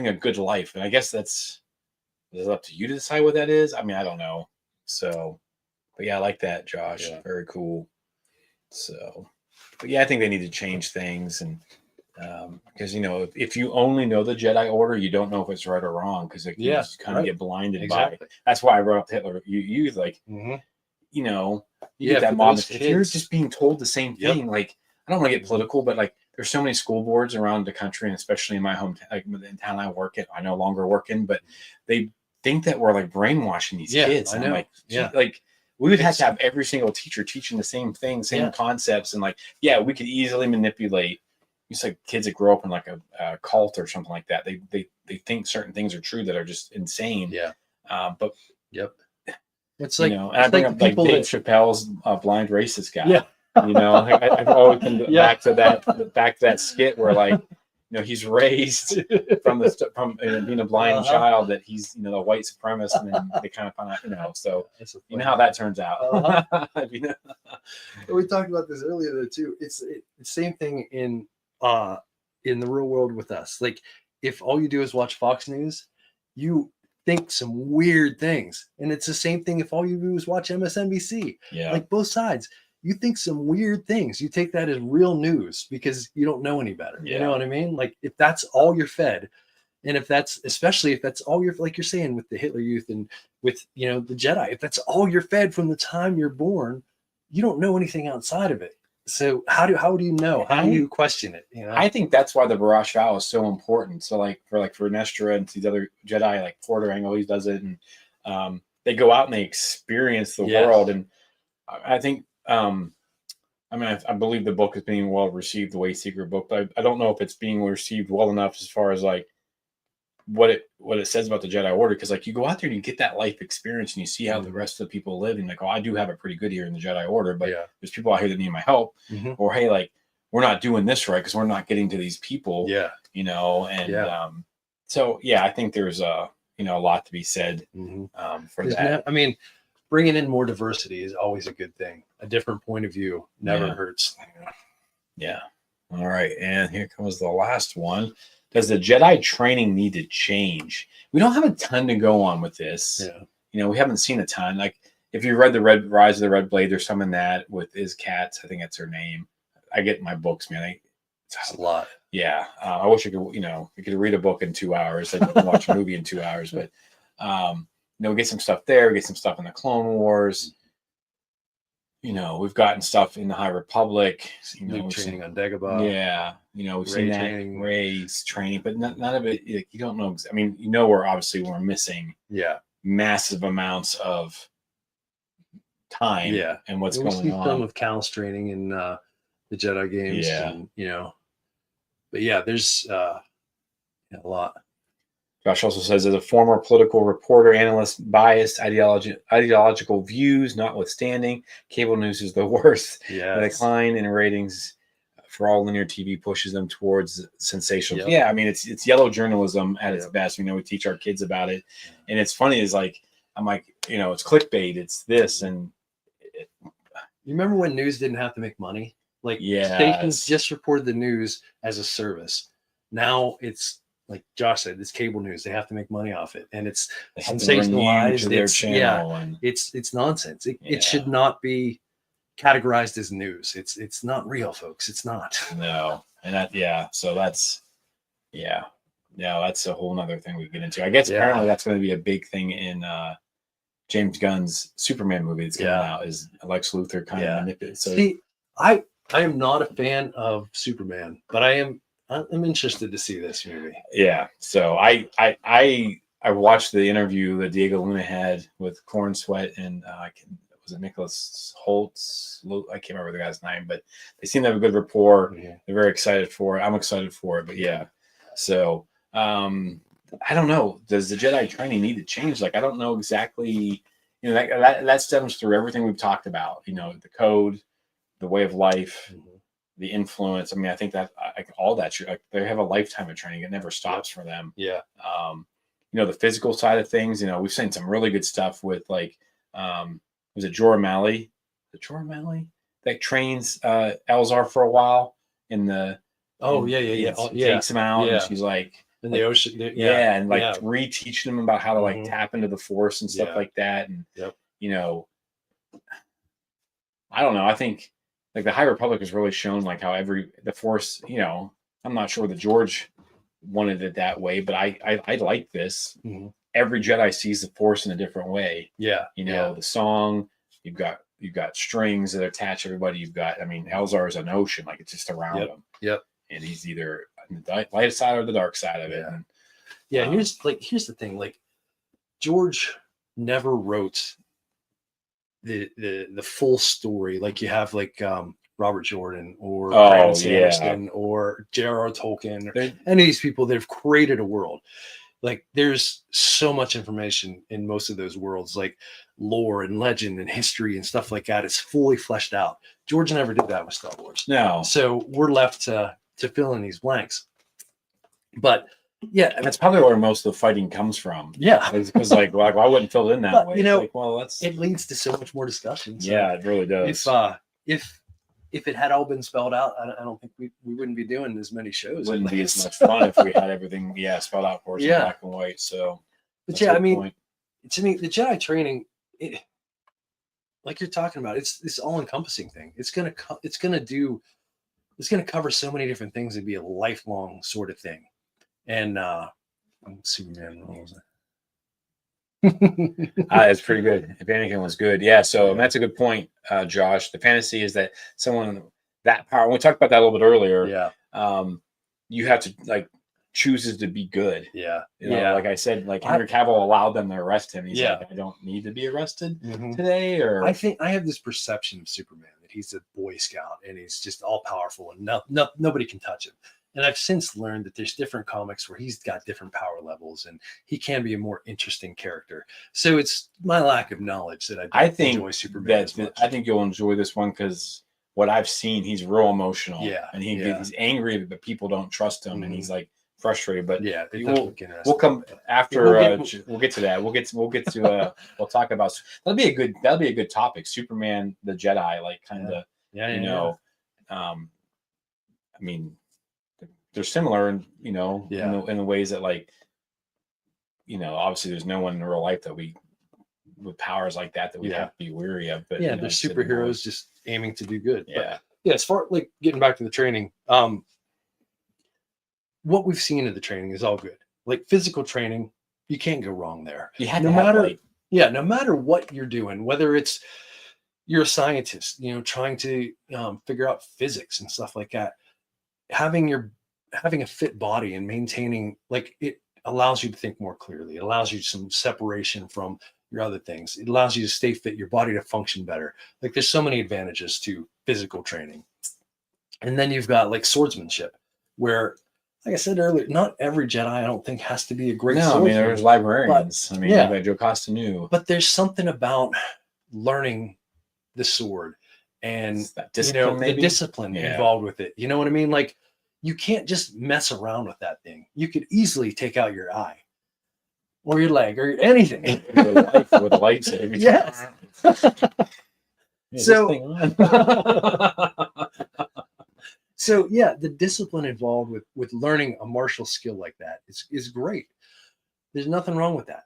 a good life. And I guess it's up to you to decide what that is. I mean, I don't know. So, but yeah, I like that, Josh. Yeah. Very cool. So, but yeah, I think they need to change things. And because, if you only know the Jedi Order, you don't know if it's right or wrong, because you just kind of get blinded by it. That's why I brought up Hitler. You like, you get that mob. If you're just being told the same thing, like, I don't want to get political, but like, there's so many school boards around the country, and especially in my hometown, like in town I work in, I no longer work in, but they think that we're like brainwashing these kids. I know. I'm like, like, we would have to have every single teacher teaching the same thing, same concepts. And like, we could easily manipulate. It's like kids that grow up in like a cult or something like that. They think certain things are true that are just insane. Yeah. But it's like, and I bring up like Dave Chappelle's blind racist guy. Yeah. I've always been back to that skit where, like, he's raised from being a blind child, that he's a white supremacist, and then they kind of find out, so how that turns out. We talked about this earlier though too. It's the same thing in the real world with us. Like, if all you do is watch Fox News, you think some weird things, and it's the same thing if all you do is watch MSNBC. Like, both sides. You think some weird things. You take that as real news because you don't know any better. You know what I mean? Like, if that's all you're fed, and especially if that's all you're, like you're saying with the Hitler Youth and with, the Jedi, if that's all you're fed from the time you're born, you don't know anything outside of it. So how do you know? How do you question it? I think that's why the Barash vow is so important. So like for Nestra and these other Jedi, like Porter always does it, and they go out and they experience the world. And I think, I believe the book is being well received, the Way Secret book, but I don't know if it's being received well enough as far as like what it says about the Jedi Order. Because like, you go out there and you get that life experience and you see how the rest of the people live, and like, oh, I do have it pretty good here in the Jedi Order, but there's people out here that need my help, or hey, like, we're not doing this right because we're not getting to these people. So I think there's a lot to be said for that. Bringing in more diversity is always a good thing. A different point of view never hurts. Yeah. All right. And here comes the last one. Does the Jedi training need to change? We don't have a ton to go on with this. We haven't seen a ton. Like, if you read the Rise of the Red Blade, there's some in that with Iz Katz. I think that's her name. I get my books, man. It's a lot. Yeah. I wish I could, you could read a book in 2 hours. I can watch a movie in 2 hours, but, we get some stuff there. We get some stuff in the Clone Wars. We've gotten stuff in the High Republic. Luke training on Dagobah. Yeah. We've seen that Rey's training, but none of it. You don't know. We're missing. Massive amounts of time. And what's going on. Some of Cal's training in the Jedi games. And, but there's a lot. Josh also says, as a former political reporter, analyst, biased ideological views notwithstanding, cable news is the worst. Yeah. The decline in ratings for all linear TV pushes them towards sensational. Yep. Yeah, I mean, it's yellow journalism at its Yep. best. We teach our kids about it, and it's funny. Is like I'm like, it's clickbait. It's this, and you remember when news didn't have to make money? Like stations just reported the news as a service. Now it's like Josh said, it's cable news. They have to make money off it, and it's sensationalized. Their channel, and it's nonsense. It should not be categorized as news. It's not real, folks. It's not. No, and so that's that's a whole nother thing we get into. I guess apparently that's going to be a big thing in James Gunn's Superman movie that's coming out. Is Lex Luthor kind of manipulated? So see, I am not a fan of Superman, but I'm interested to see this movie. Yeah, so I watched the interview that Diego Luna had with Corn Sweat and was it Nicholas Holtz? I can't remember the guy's name, but they seem to have a good rapport. Yeah. They're very excited for it. I'm excited for it, but so I don't know. Does the Jedi training need to change? Like, I don't know exactly. That stems through everything we've talked about. The code, the way of life, the influence. I mean, I think that all that they have a lifetime of training. It never stops for them. Yeah. The physical side of things. We've seen some really good stuff with like. Was it Jorah Malley? That trains Elzar for a while in the. Takes him out, and she's like in the ocean. And reteaching him about how to tap into the Force and stuff like that. And I don't know. I think like the High Republic has really shown like how the Force. I'm not sure that George wanted it that way, but I like this. Mm-hmm. Every Jedi sees the Force in a different way. Yeah. The song, you've got strings that attach everybody. Elzar is an ocean, like it's just around him. Yep. And he's either on the light side or the dark side of it. And, here's the thing. Like George never wrote the full story. Like you have like Robert Jordan or Brandon Sanderson or J.R.R. Tolkien or any of these people that have created a world. Like there's so much information in most of those worlds, like lore and legend and history and stuff like that. It's fully fleshed out. George never did that with Star Wars. No. So we're left to fill in these blanks. But and that's probably where most of the fighting comes from. Yeah. Because like why wouldn't fill it in that way? It leads to so much more discussion. So it really does. If it had all been spelled out, I don't think we wouldn't be doing as many shows. It wouldn't be as much fun if we had everything, spelled out for us in black and white. So, but to me, the Jedi training, like you're talking about, it's this all-encompassing thing. It's gonna cover so many different things. It'd be a lifelong sort of thing. And Superman rules. It's pretty good. If Anakin was good, So that's a good point, Josh. The fantasy is that someone that power. When we talked about that a little bit earlier. You have to like chooses to be good. Like I said, like Henry Cavill allowed them to arrest him. He's like, I don't need to be arrested today. Or I think I have this perception of Superman that he's a Boy Scout and he's just all powerful and nobody can touch him. And I've since learned that there's different comics where he's got different power levels and he can be a more interesting character. So it's my lack of knowledge that I think enjoy Superman. I think you'll enjoy this one because what I've seen, he's real emotional. And he's angry, but people don't trust him, and he's like frustrated. But we'll come after. We'll get to that. We'll talk about. That'll be a good topic. Superman, the Jedi, like kind of. I mean. They're similar, in the ways that obviously there's no one in real life that with powers like that we have to be weary of. But they're superheroes just aiming to do good. As far like getting back to the training, what we've seen in the training is all good. Like physical training, you can't go wrong there. No matter what you're doing, whether it's you're a scientist, trying to figure out physics and stuff like that, having a fit body and maintaining, like, it allows you to think more clearly. It allows you some separation from your other things. It allows you to stay fit, your body to function better. Like there's so many advantages to physical training. And then you've got like swordsmanship, where like I said earlier, not every Jedi I don't think has to be a great No, I swordsman. mean, there's librarians. I mean, yeah. like Joe Costa knew. But there's something about learning the sword and It's that discipline, the maybe? discipline Yeah. involved with it. You know what I mean? Like, you can't just mess around with that thing. You could easily take out your eye or your leg or anything. with a lightsaber. Yes. Yeah, So- this thing on. So yeah, the discipline involved with learning a martial skill like that is great. There's nothing wrong with that.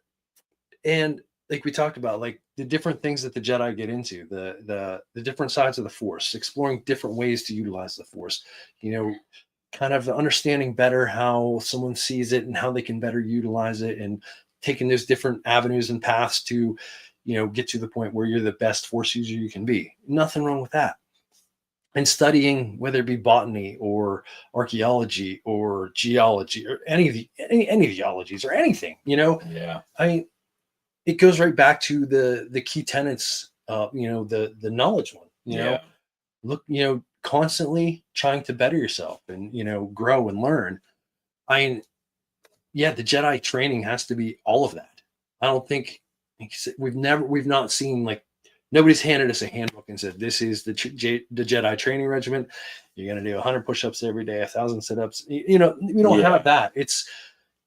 And like we talked about, like the different things that the Jedi get into, the different sides of the Force, exploring different ways to utilize the Force, kind of understanding better how someone sees it and how they can better utilize it, and taking those different avenues and paths to, get to the point where you're the best Force user you can be. Nothing wrong with that. And studying, whether it be botany or archaeology or geology or any of the ologies or anything, Yeah. I mean, it goes right back to the key tenets, the knowledge one, Yeah. look, constantly trying to better yourself and, grow and learn. I mean, yeah, the Jedi training has to be all of that. I don't think we've not seen, like, nobody's handed us a handbook and said, this is the Jedi training regimen. You're going to do 100 push-ups every day, 1,000 sit-ups. We don't have that. It's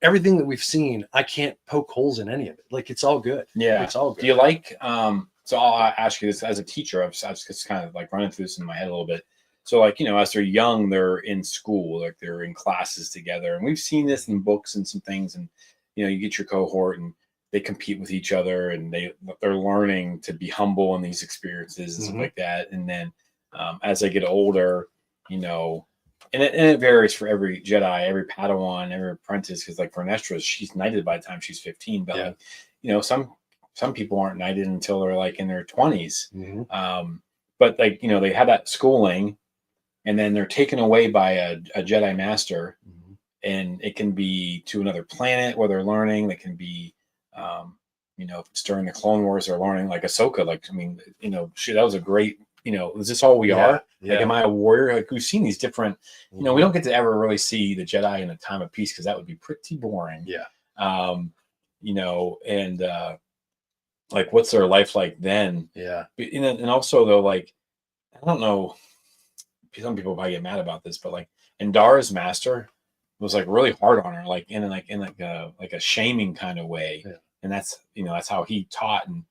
everything that we've seen. I can't poke holes in any of it. Like, it's all good. Yeah. It's all good. Do you like, so I'll ask you this as a teacher, I've just kind of like running through this in my head a little bit. So like, as they're young, they're in school, like they're in classes together. And we've seen this in books and some things. And, you get your cohort and they compete with each other, and they're learning to be humble in these experiences and stuff like that. And then as they get older, and it varies for every Jedi, every Padawan, every apprentice. Because like for Nestra, she's knighted by the time she's 15. But like, some people aren't knighted until they're like in their 20s. But like, they have that schooling, and then they're taken away by a Jedi master, and it can be to another planet where they're learning. They can be, if it's during the Clone Wars, they're learning, like Ahsoka. Like, I mean, shit, that was a great, is this all we are? Yeah. Like, am I a warrior? Like, we've seen these different, we don't get to ever really see the Jedi in a time of peace, because that would be pretty boring. Yeah. And like, what's their life like then? Yeah. And also though, like, I don't know, some people probably get mad about this, but like Indara's master was like really hard on her, like in a shaming kind of way. Yeah. And that's how he taught. And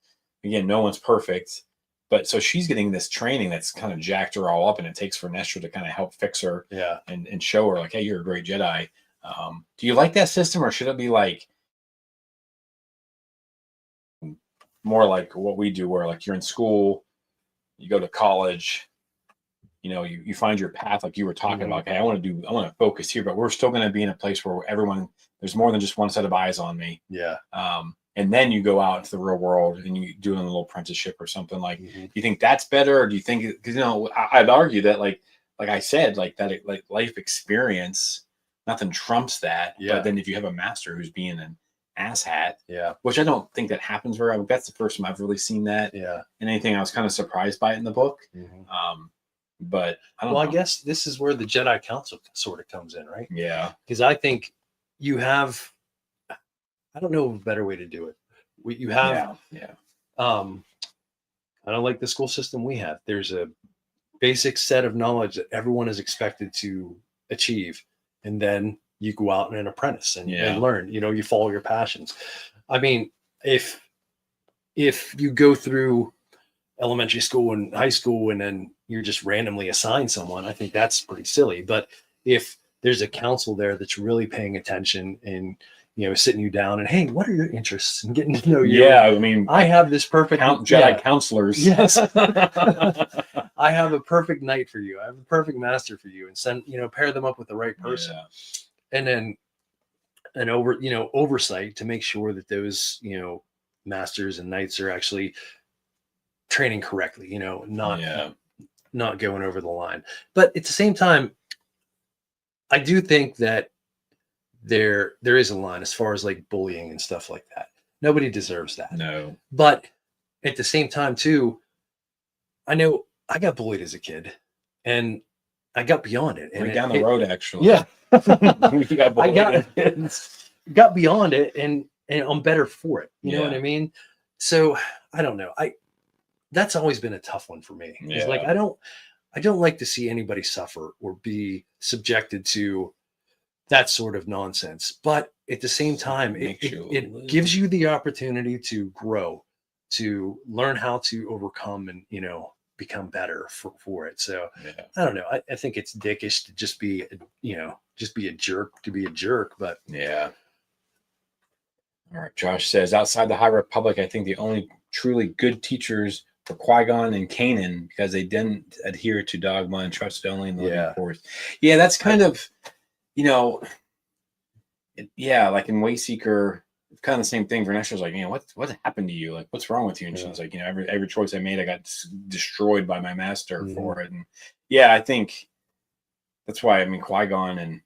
again, no one's perfect, but so she's getting this training that's kind of jacked her all up, and it takes for Nestra to kind of help fix her, and show her like, hey, you're a great Jedi. Do you like that system, or should it be like more like what we do, where like you're in school, you go to college, you find your path, like you were talking about. Okay, I want to focus here, but we're still going to be in a place where there's more than just one set of eyes on me. Yeah. And then you go out into the real world and you do a little apprenticeship or something. Like, do you think that's better, or do you think, because I'd argue that like I said, like that, like life experience, nothing trumps that. Yeah. But then if you have a master who's being an asshat, Yeah. which I don't think that happens very often. That's the first time I've really seen that. Yeah. And anything, I was kind of surprised by it in the book. But I don't know. I guess this is where the Jedi Council sort of comes in, right? Yeah. Because I think you have, I don't know of a better way to do it. You have, kind of like the school system we have. There's a basic set of knowledge that everyone is expected to achieve, and then you go out and apprentice and learn. You follow your passions. I mean, if you go through elementary school and high school and then you're just randomly assigned someone, I think that's pretty silly. But if there's a council there that's really paying attention and sitting you down and, hey, what are your interests, and getting to know you? Yeah, I mean, I have this perfect Jedi counselors. Yes. I have a perfect knight for you. I have a perfect master for you, and send, pair them up with the right person. And then oversight to make sure that those, masters and knights are actually training correctly, not going over the line. But at the same time, I do think that there is a line as far as like bullying and stuff like that. Nobody deserves that. No. But at the same time too, I know I got bullied as a kid, and I got beyond it. And right down the road, actually. Yeah. got beyond it, and I'm better for it. You know what Yeah. I mean? So I don't know. That's always been a tough one for me. It's like Yeah. I don't like to see anybody suffer or be subjected to that sort of nonsense. But at the same time, Makes you it gives you the opportunity to grow, to learn how to overcome and, become better for it. So Yeah. I don't know. I think it's dickish to just be, just be a jerk to be a jerk. But Yeah. All right. Josh says, outside the High Republic, I think the only truly good teachers were Qui-Gon and Kanan because they didn't adhere to dogma and trusted only in the living yeah, force. Yeah, that's kind of, you know, like in Wayseeker, it's kind of the same thing. Vanessa's like, what happened to you? Like, what's wrong with you? And yeah. she's like, every choice I made, I got destroyed by my master Mhm. for it. And yeah, I think that's why, Qui-Gon and,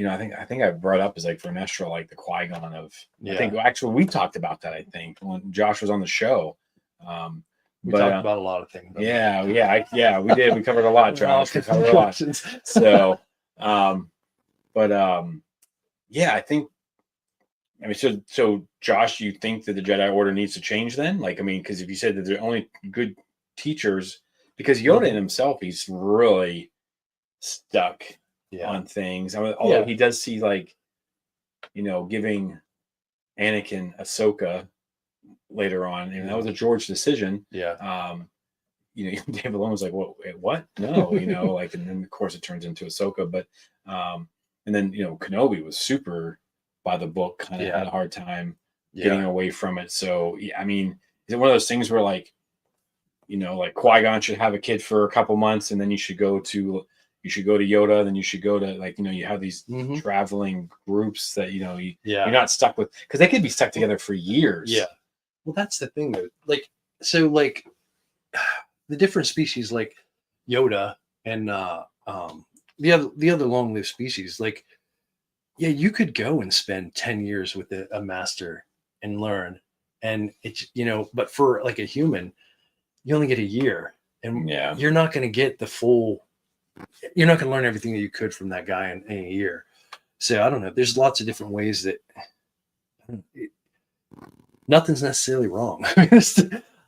I think I brought up as like Vernestra, like the Qui-Gon of, I think actually we talked about that, I think, when Josh was on the show. We talked about a lot of things. Yeah, we did. We covered a lot, Josh. We covered a lot. So, yeah, I think, so Josh, you think that the Jedi Order needs to change then? Like, because if you said that they're only good teachers, because Yoda in himself, he's really stuck on things. Although he does see, like, giving Anakin Ahsoka later on, and that was a George decision. Yeah. David Malone was like, what? No, like, and then of course it turns into Ahsoka, but, and then, Kenobi was super by the book, kind of had a hard time getting away from it. So, yeah, is it one of those things where, like, like Qui-Gon should have a kid for a couple months, and then you should go to Yoda, then you should go to, like, you have these traveling groups that, you're not stuck with, because they could be stuck together for years. Yeah. Well, that's the thing, though. Like, so, like, the different species, like Yoda and the other long-lived species, like, yeah, you could go and spend 10 years with a master and learn, and it's, but for like a human, you only get a year, and you're not going to get you're not going to learn everything that you could from that guy in a year. So I don't know. There's lots of different ways that nothing's necessarily wrong.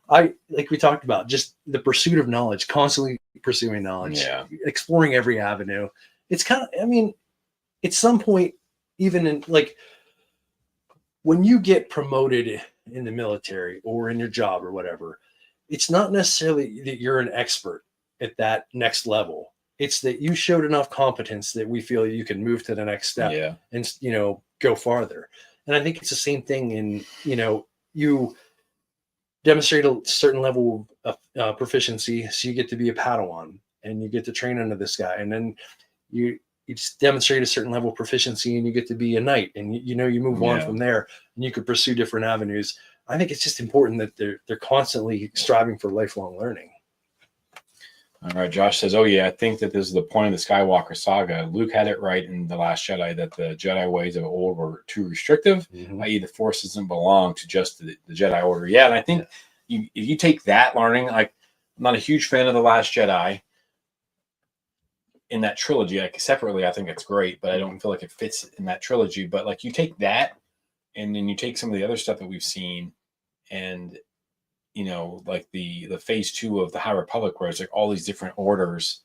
Like we talked about, just the pursuit of knowledge, constantly pursuing knowledge, exploring every avenue. It's kind of, at some point, even in, like, when you get promoted in the military or in your job or whatever, it's not necessarily that you're an expert at that next level. It's that you showed enough competence that we feel you can move to the next step and, go farther. And I think it's the same thing in, you demonstrate a certain level of proficiency, so you get to be a Padawan and you get to train under this guy, and then you just demonstrate a certain level of proficiency and you get to be a knight, and you move on from there, and you could pursue different avenues. I think it's just important that they're constantly striving for lifelong learning. All right, Josh says, oh yeah, I think that this is the point of the Skywalker saga. Luke had it right in The Last Jedi that the Jedi ways of old were too restrictive, i.e. the Force doesn't belong to just the Jedi Order. Yeah, and I think if you take that learning, like, I'm not a huge fan of The Last Jedi in that trilogy. Like, separately, I think it's great, but I don't feel like it fits in that trilogy. But, like, you take that, and then you take some of the other stuff that we've seen, and like the phase 2 of the High Republic, where it's like all these different orders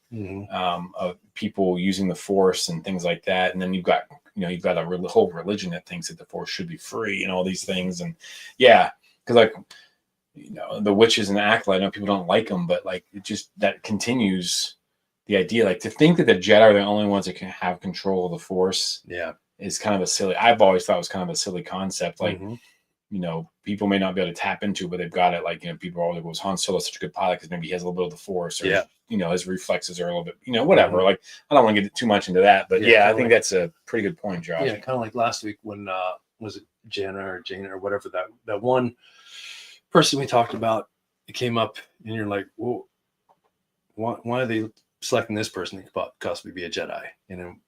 of people using the Force and things like that. And then you've got a whole religion that thinks that the Force should be free and all these things. And because, like, the witches and the acolyte, I know people don't like them, but, like, it just, that continues the idea, like, to think that the Jedi are the only ones that can have control of the Force is kind of I've always thought it was kind of a silly concept. Like, people may not be able to tap into, but they've got it. Like, people are always like, Han Solo's such a good pilot because maybe he has a little bit of the Force, or his reflexes are a little bit, whatever. Like, I don't want to get too much into that, but I think that's a pretty good point, Josh. Yeah, kind of like last week when was it Jana or whatever, that one person we talked about, it came up, and you're like, well, why are they selecting this person that could possibly be a Jedi? And then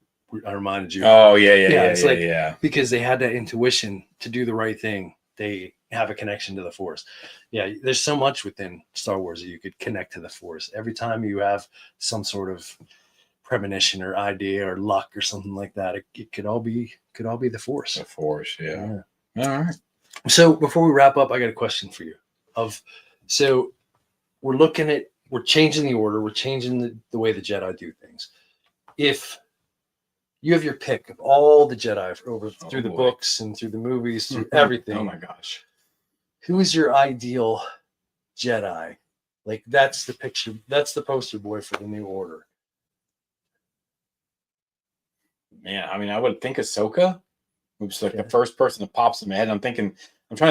I reminded you. Oh yeah. Because they had that intuition to do the right thing. They have a connection to the Force. Yeah, there's so much within Star Wars that you could connect to the Force. Every time you have some sort of premonition or idea or luck or something like that. It could all be the Force. The Force, yeah. All right. So before we wrap up, I got a question for you. So we're changing the order, we're changing the way the Jedi do things. If you have your pick of all the Jedi through the books and through the movies, through everything. Oh my gosh. Who is your ideal Jedi? Like that's the picture, that's the poster boy for the New Order. Man, I mean, I would think Ahsoka. It's like the first person that pops in my head. I'm trying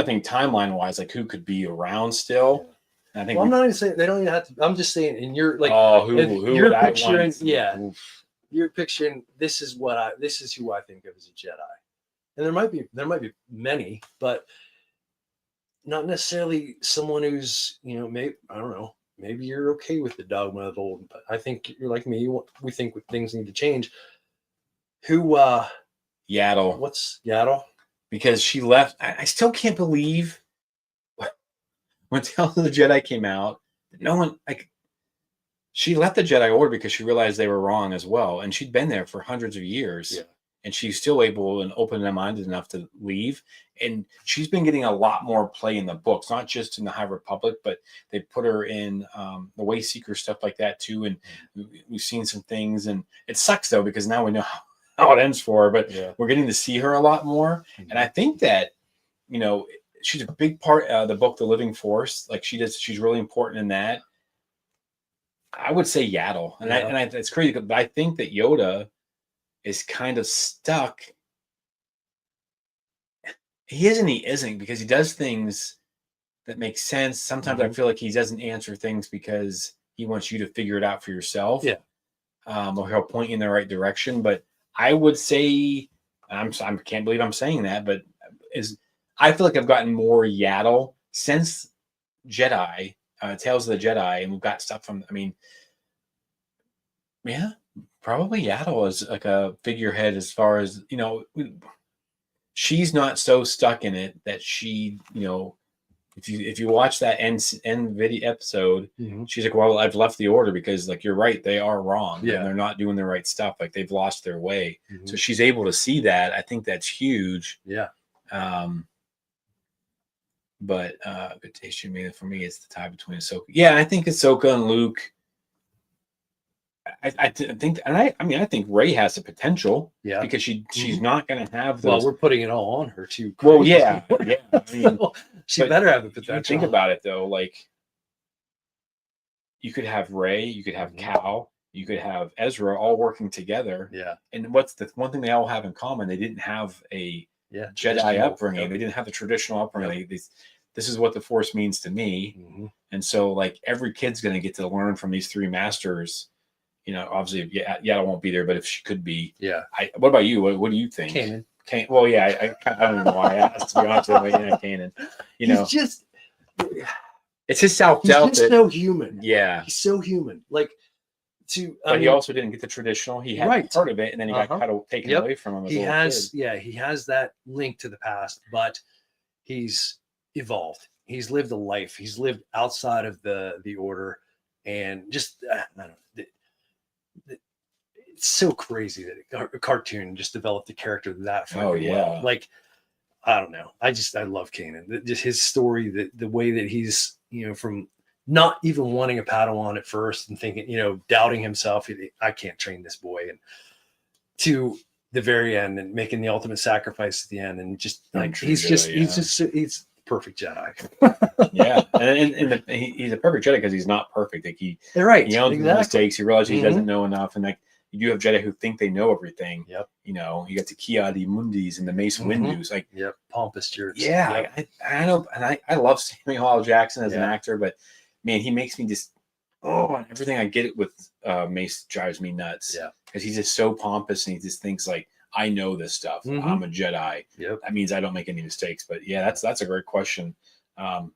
to think timeline wise, like who could be around still. And I think I'm not even saying they don't even have to. I'm just saying, and you're like, who you're would picturing, I want? you're picturing. This is who I think of as a Jedi, and there might be many, but not necessarily someone who's maybe I don't know. Maybe you're okay with the dogma of old, but I think you're like me. We think things need to change. Who? Yaddle. What's Yaddle? Because she left. I still can't believe when Tales of the Jedi came out, no one she left the Jedi Order because she realized they were wrong as well, and she'd been there for hundreds of years, and she's still able and open-minded enough to leave. And she's been getting a lot more play in the books, not just in the High Republic, but they put her in the Wayseeker stuff like that too. And we've seen some things, and it sucks though because now we know how it ends for her, but we're getting to see her a lot more. And I think that she's a big part of the book The Living Force. Like she's really important in that. I would say Yaddle, and it's crazy, but I think that Yoda is kind of stuck. He is and he isn't, because he does things that make sense. Sometimes I feel like he doesn't answer things because he wants you to figure it out for yourself. Or he'll point you in the right direction. But I would say, I can't believe I'm saying that, but I feel like I've gotten more Yaddle since Jedi, Tales of the Jedi, and we've got stuff from, probably Yaddle is like a figurehead as far as, she's not so stuck in it that she, if you watch that end video episode, she's like, well, I've left the Order because, like, you're right, they are wrong. And they're not doing the right stuff. Like, they've lost their way. So she's able to see that. I think that's huge. But good taste for me, it's the tie between Ahsoka. Yeah, I think Ahsoka and Luke. I think Rey has the potential. Because she's not going to have those. Well, we're putting it all on her too. Well, yeah. She better have the potential. Think about it though, like you could have Rey, you could have Cal, you could have Ezra all working together. And what's the one thing they all have in common? They didn't have a Jedi upbringing. They didn't have the traditional upbringing. This is what the Force means to me. And so, like, every kid's going to get to learn from these three masters. Obviously, Yaddle won't be there, but if she could be, what about you? What do you think? Kanan. Well, I don't even know why I asked, to be honest with you. Kanan. He's just. It's his self-doubt. He's just so human. Yeah, he's so human. Like, but he also didn't get the traditional. He had part of it, and then he got kind of taken away from him. He has that link to the past, but he's evolved. He's lived a life. He's lived outside of the Order, and just I don't know. It's so crazy that a cartoon just developed a character that fucking well. Like, I don't know. I love Kanan. Just his story, the way that he's, from not even wanting a Padawan at first and thinking, doubting himself, I can't train this boy, and to the very end and making the ultimate sacrifice at the end, and just like he's perfect Jedi. And he's a perfect Jedi because he's not perfect. Like he owns mistakes. He realizes he doesn't know enough, and like you do have Jedi who think they know everything. You got the Ki-Adi Mundis and the Mace Windus. Like pompous jerks. I know, and I love Samuel L. Jackson as an actor, but man, he makes me just everything I get it with Mace drives me nuts. Because he's just so pompous, and he just thinks like, I know this stuff. I'm a Jedi. That means I don't make any mistakes. But that's a great question. I'll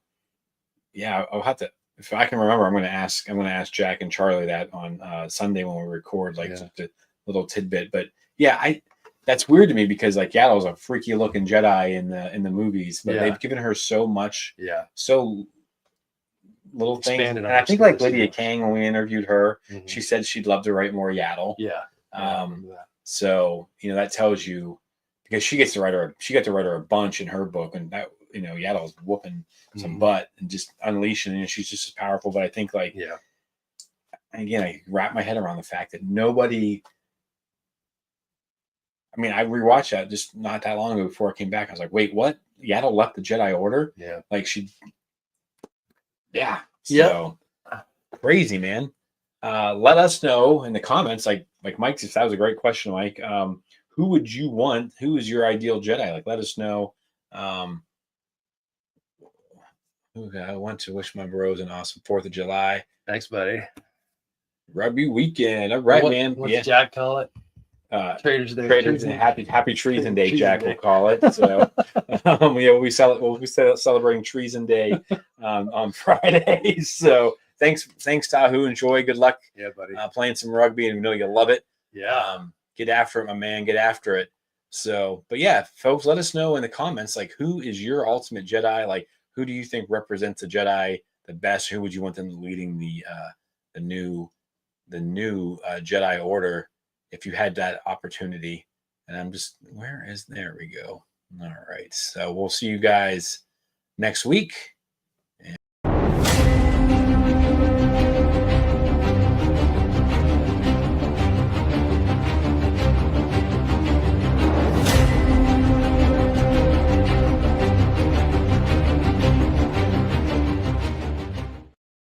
have to, if I can remember, I'm going to ask Jack and Charlie that on Sunday when we record, like just a little tidbit. But that's weird to me because like Yaddle's a freaky looking Jedi in the movies, but they've given her so much, so little things. Expanded And on I think her like skills, Lydia yeah. Kang, when we interviewed her, Mhm. she said she'd love to write more Yaddle. Yeah. I remember that. So that tells you, because she got to write her a bunch in her book, and that Yaddle's whooping some Mhm. butt and just unleashing, and she's just as powerful. But I think like Yeah. again, I wrap my head around the fact that nobody. I mean, I rewatched that just not that long ago before I came back. I was like, wait, what? Yaddle left the Jedi Order? Yeah. Like yeah. Yep. So crazy, man. Let us know in the comments, like Mike said, that was a great question, Mike. Who would you want? Who is your ideal Jedi? Like, let us know. I want to wish my bros an awesome 4th of July. Thanks, buddy. Rugby weekend. All right, man. What's Jack call it? Traitors Day. Traitors and happy Treason Day, Treason Jack Day. will call it. So we'll be celebrating Treason Day on Friday. So thanks Tahu. Enjoy. Good luck. Yeah, buddy. Playing some rugby, and we know you'll love it. Yeah. Get after it, my man. Get after it. So, but yeah, folks, let us know in the comments, like, who is your ultimate Jedi? Like, who do you think represents a Jedi the best? Who would you want them leading the new Jedi Order if you had that opportunity? And there we go. All right. So we'll see you guys next week.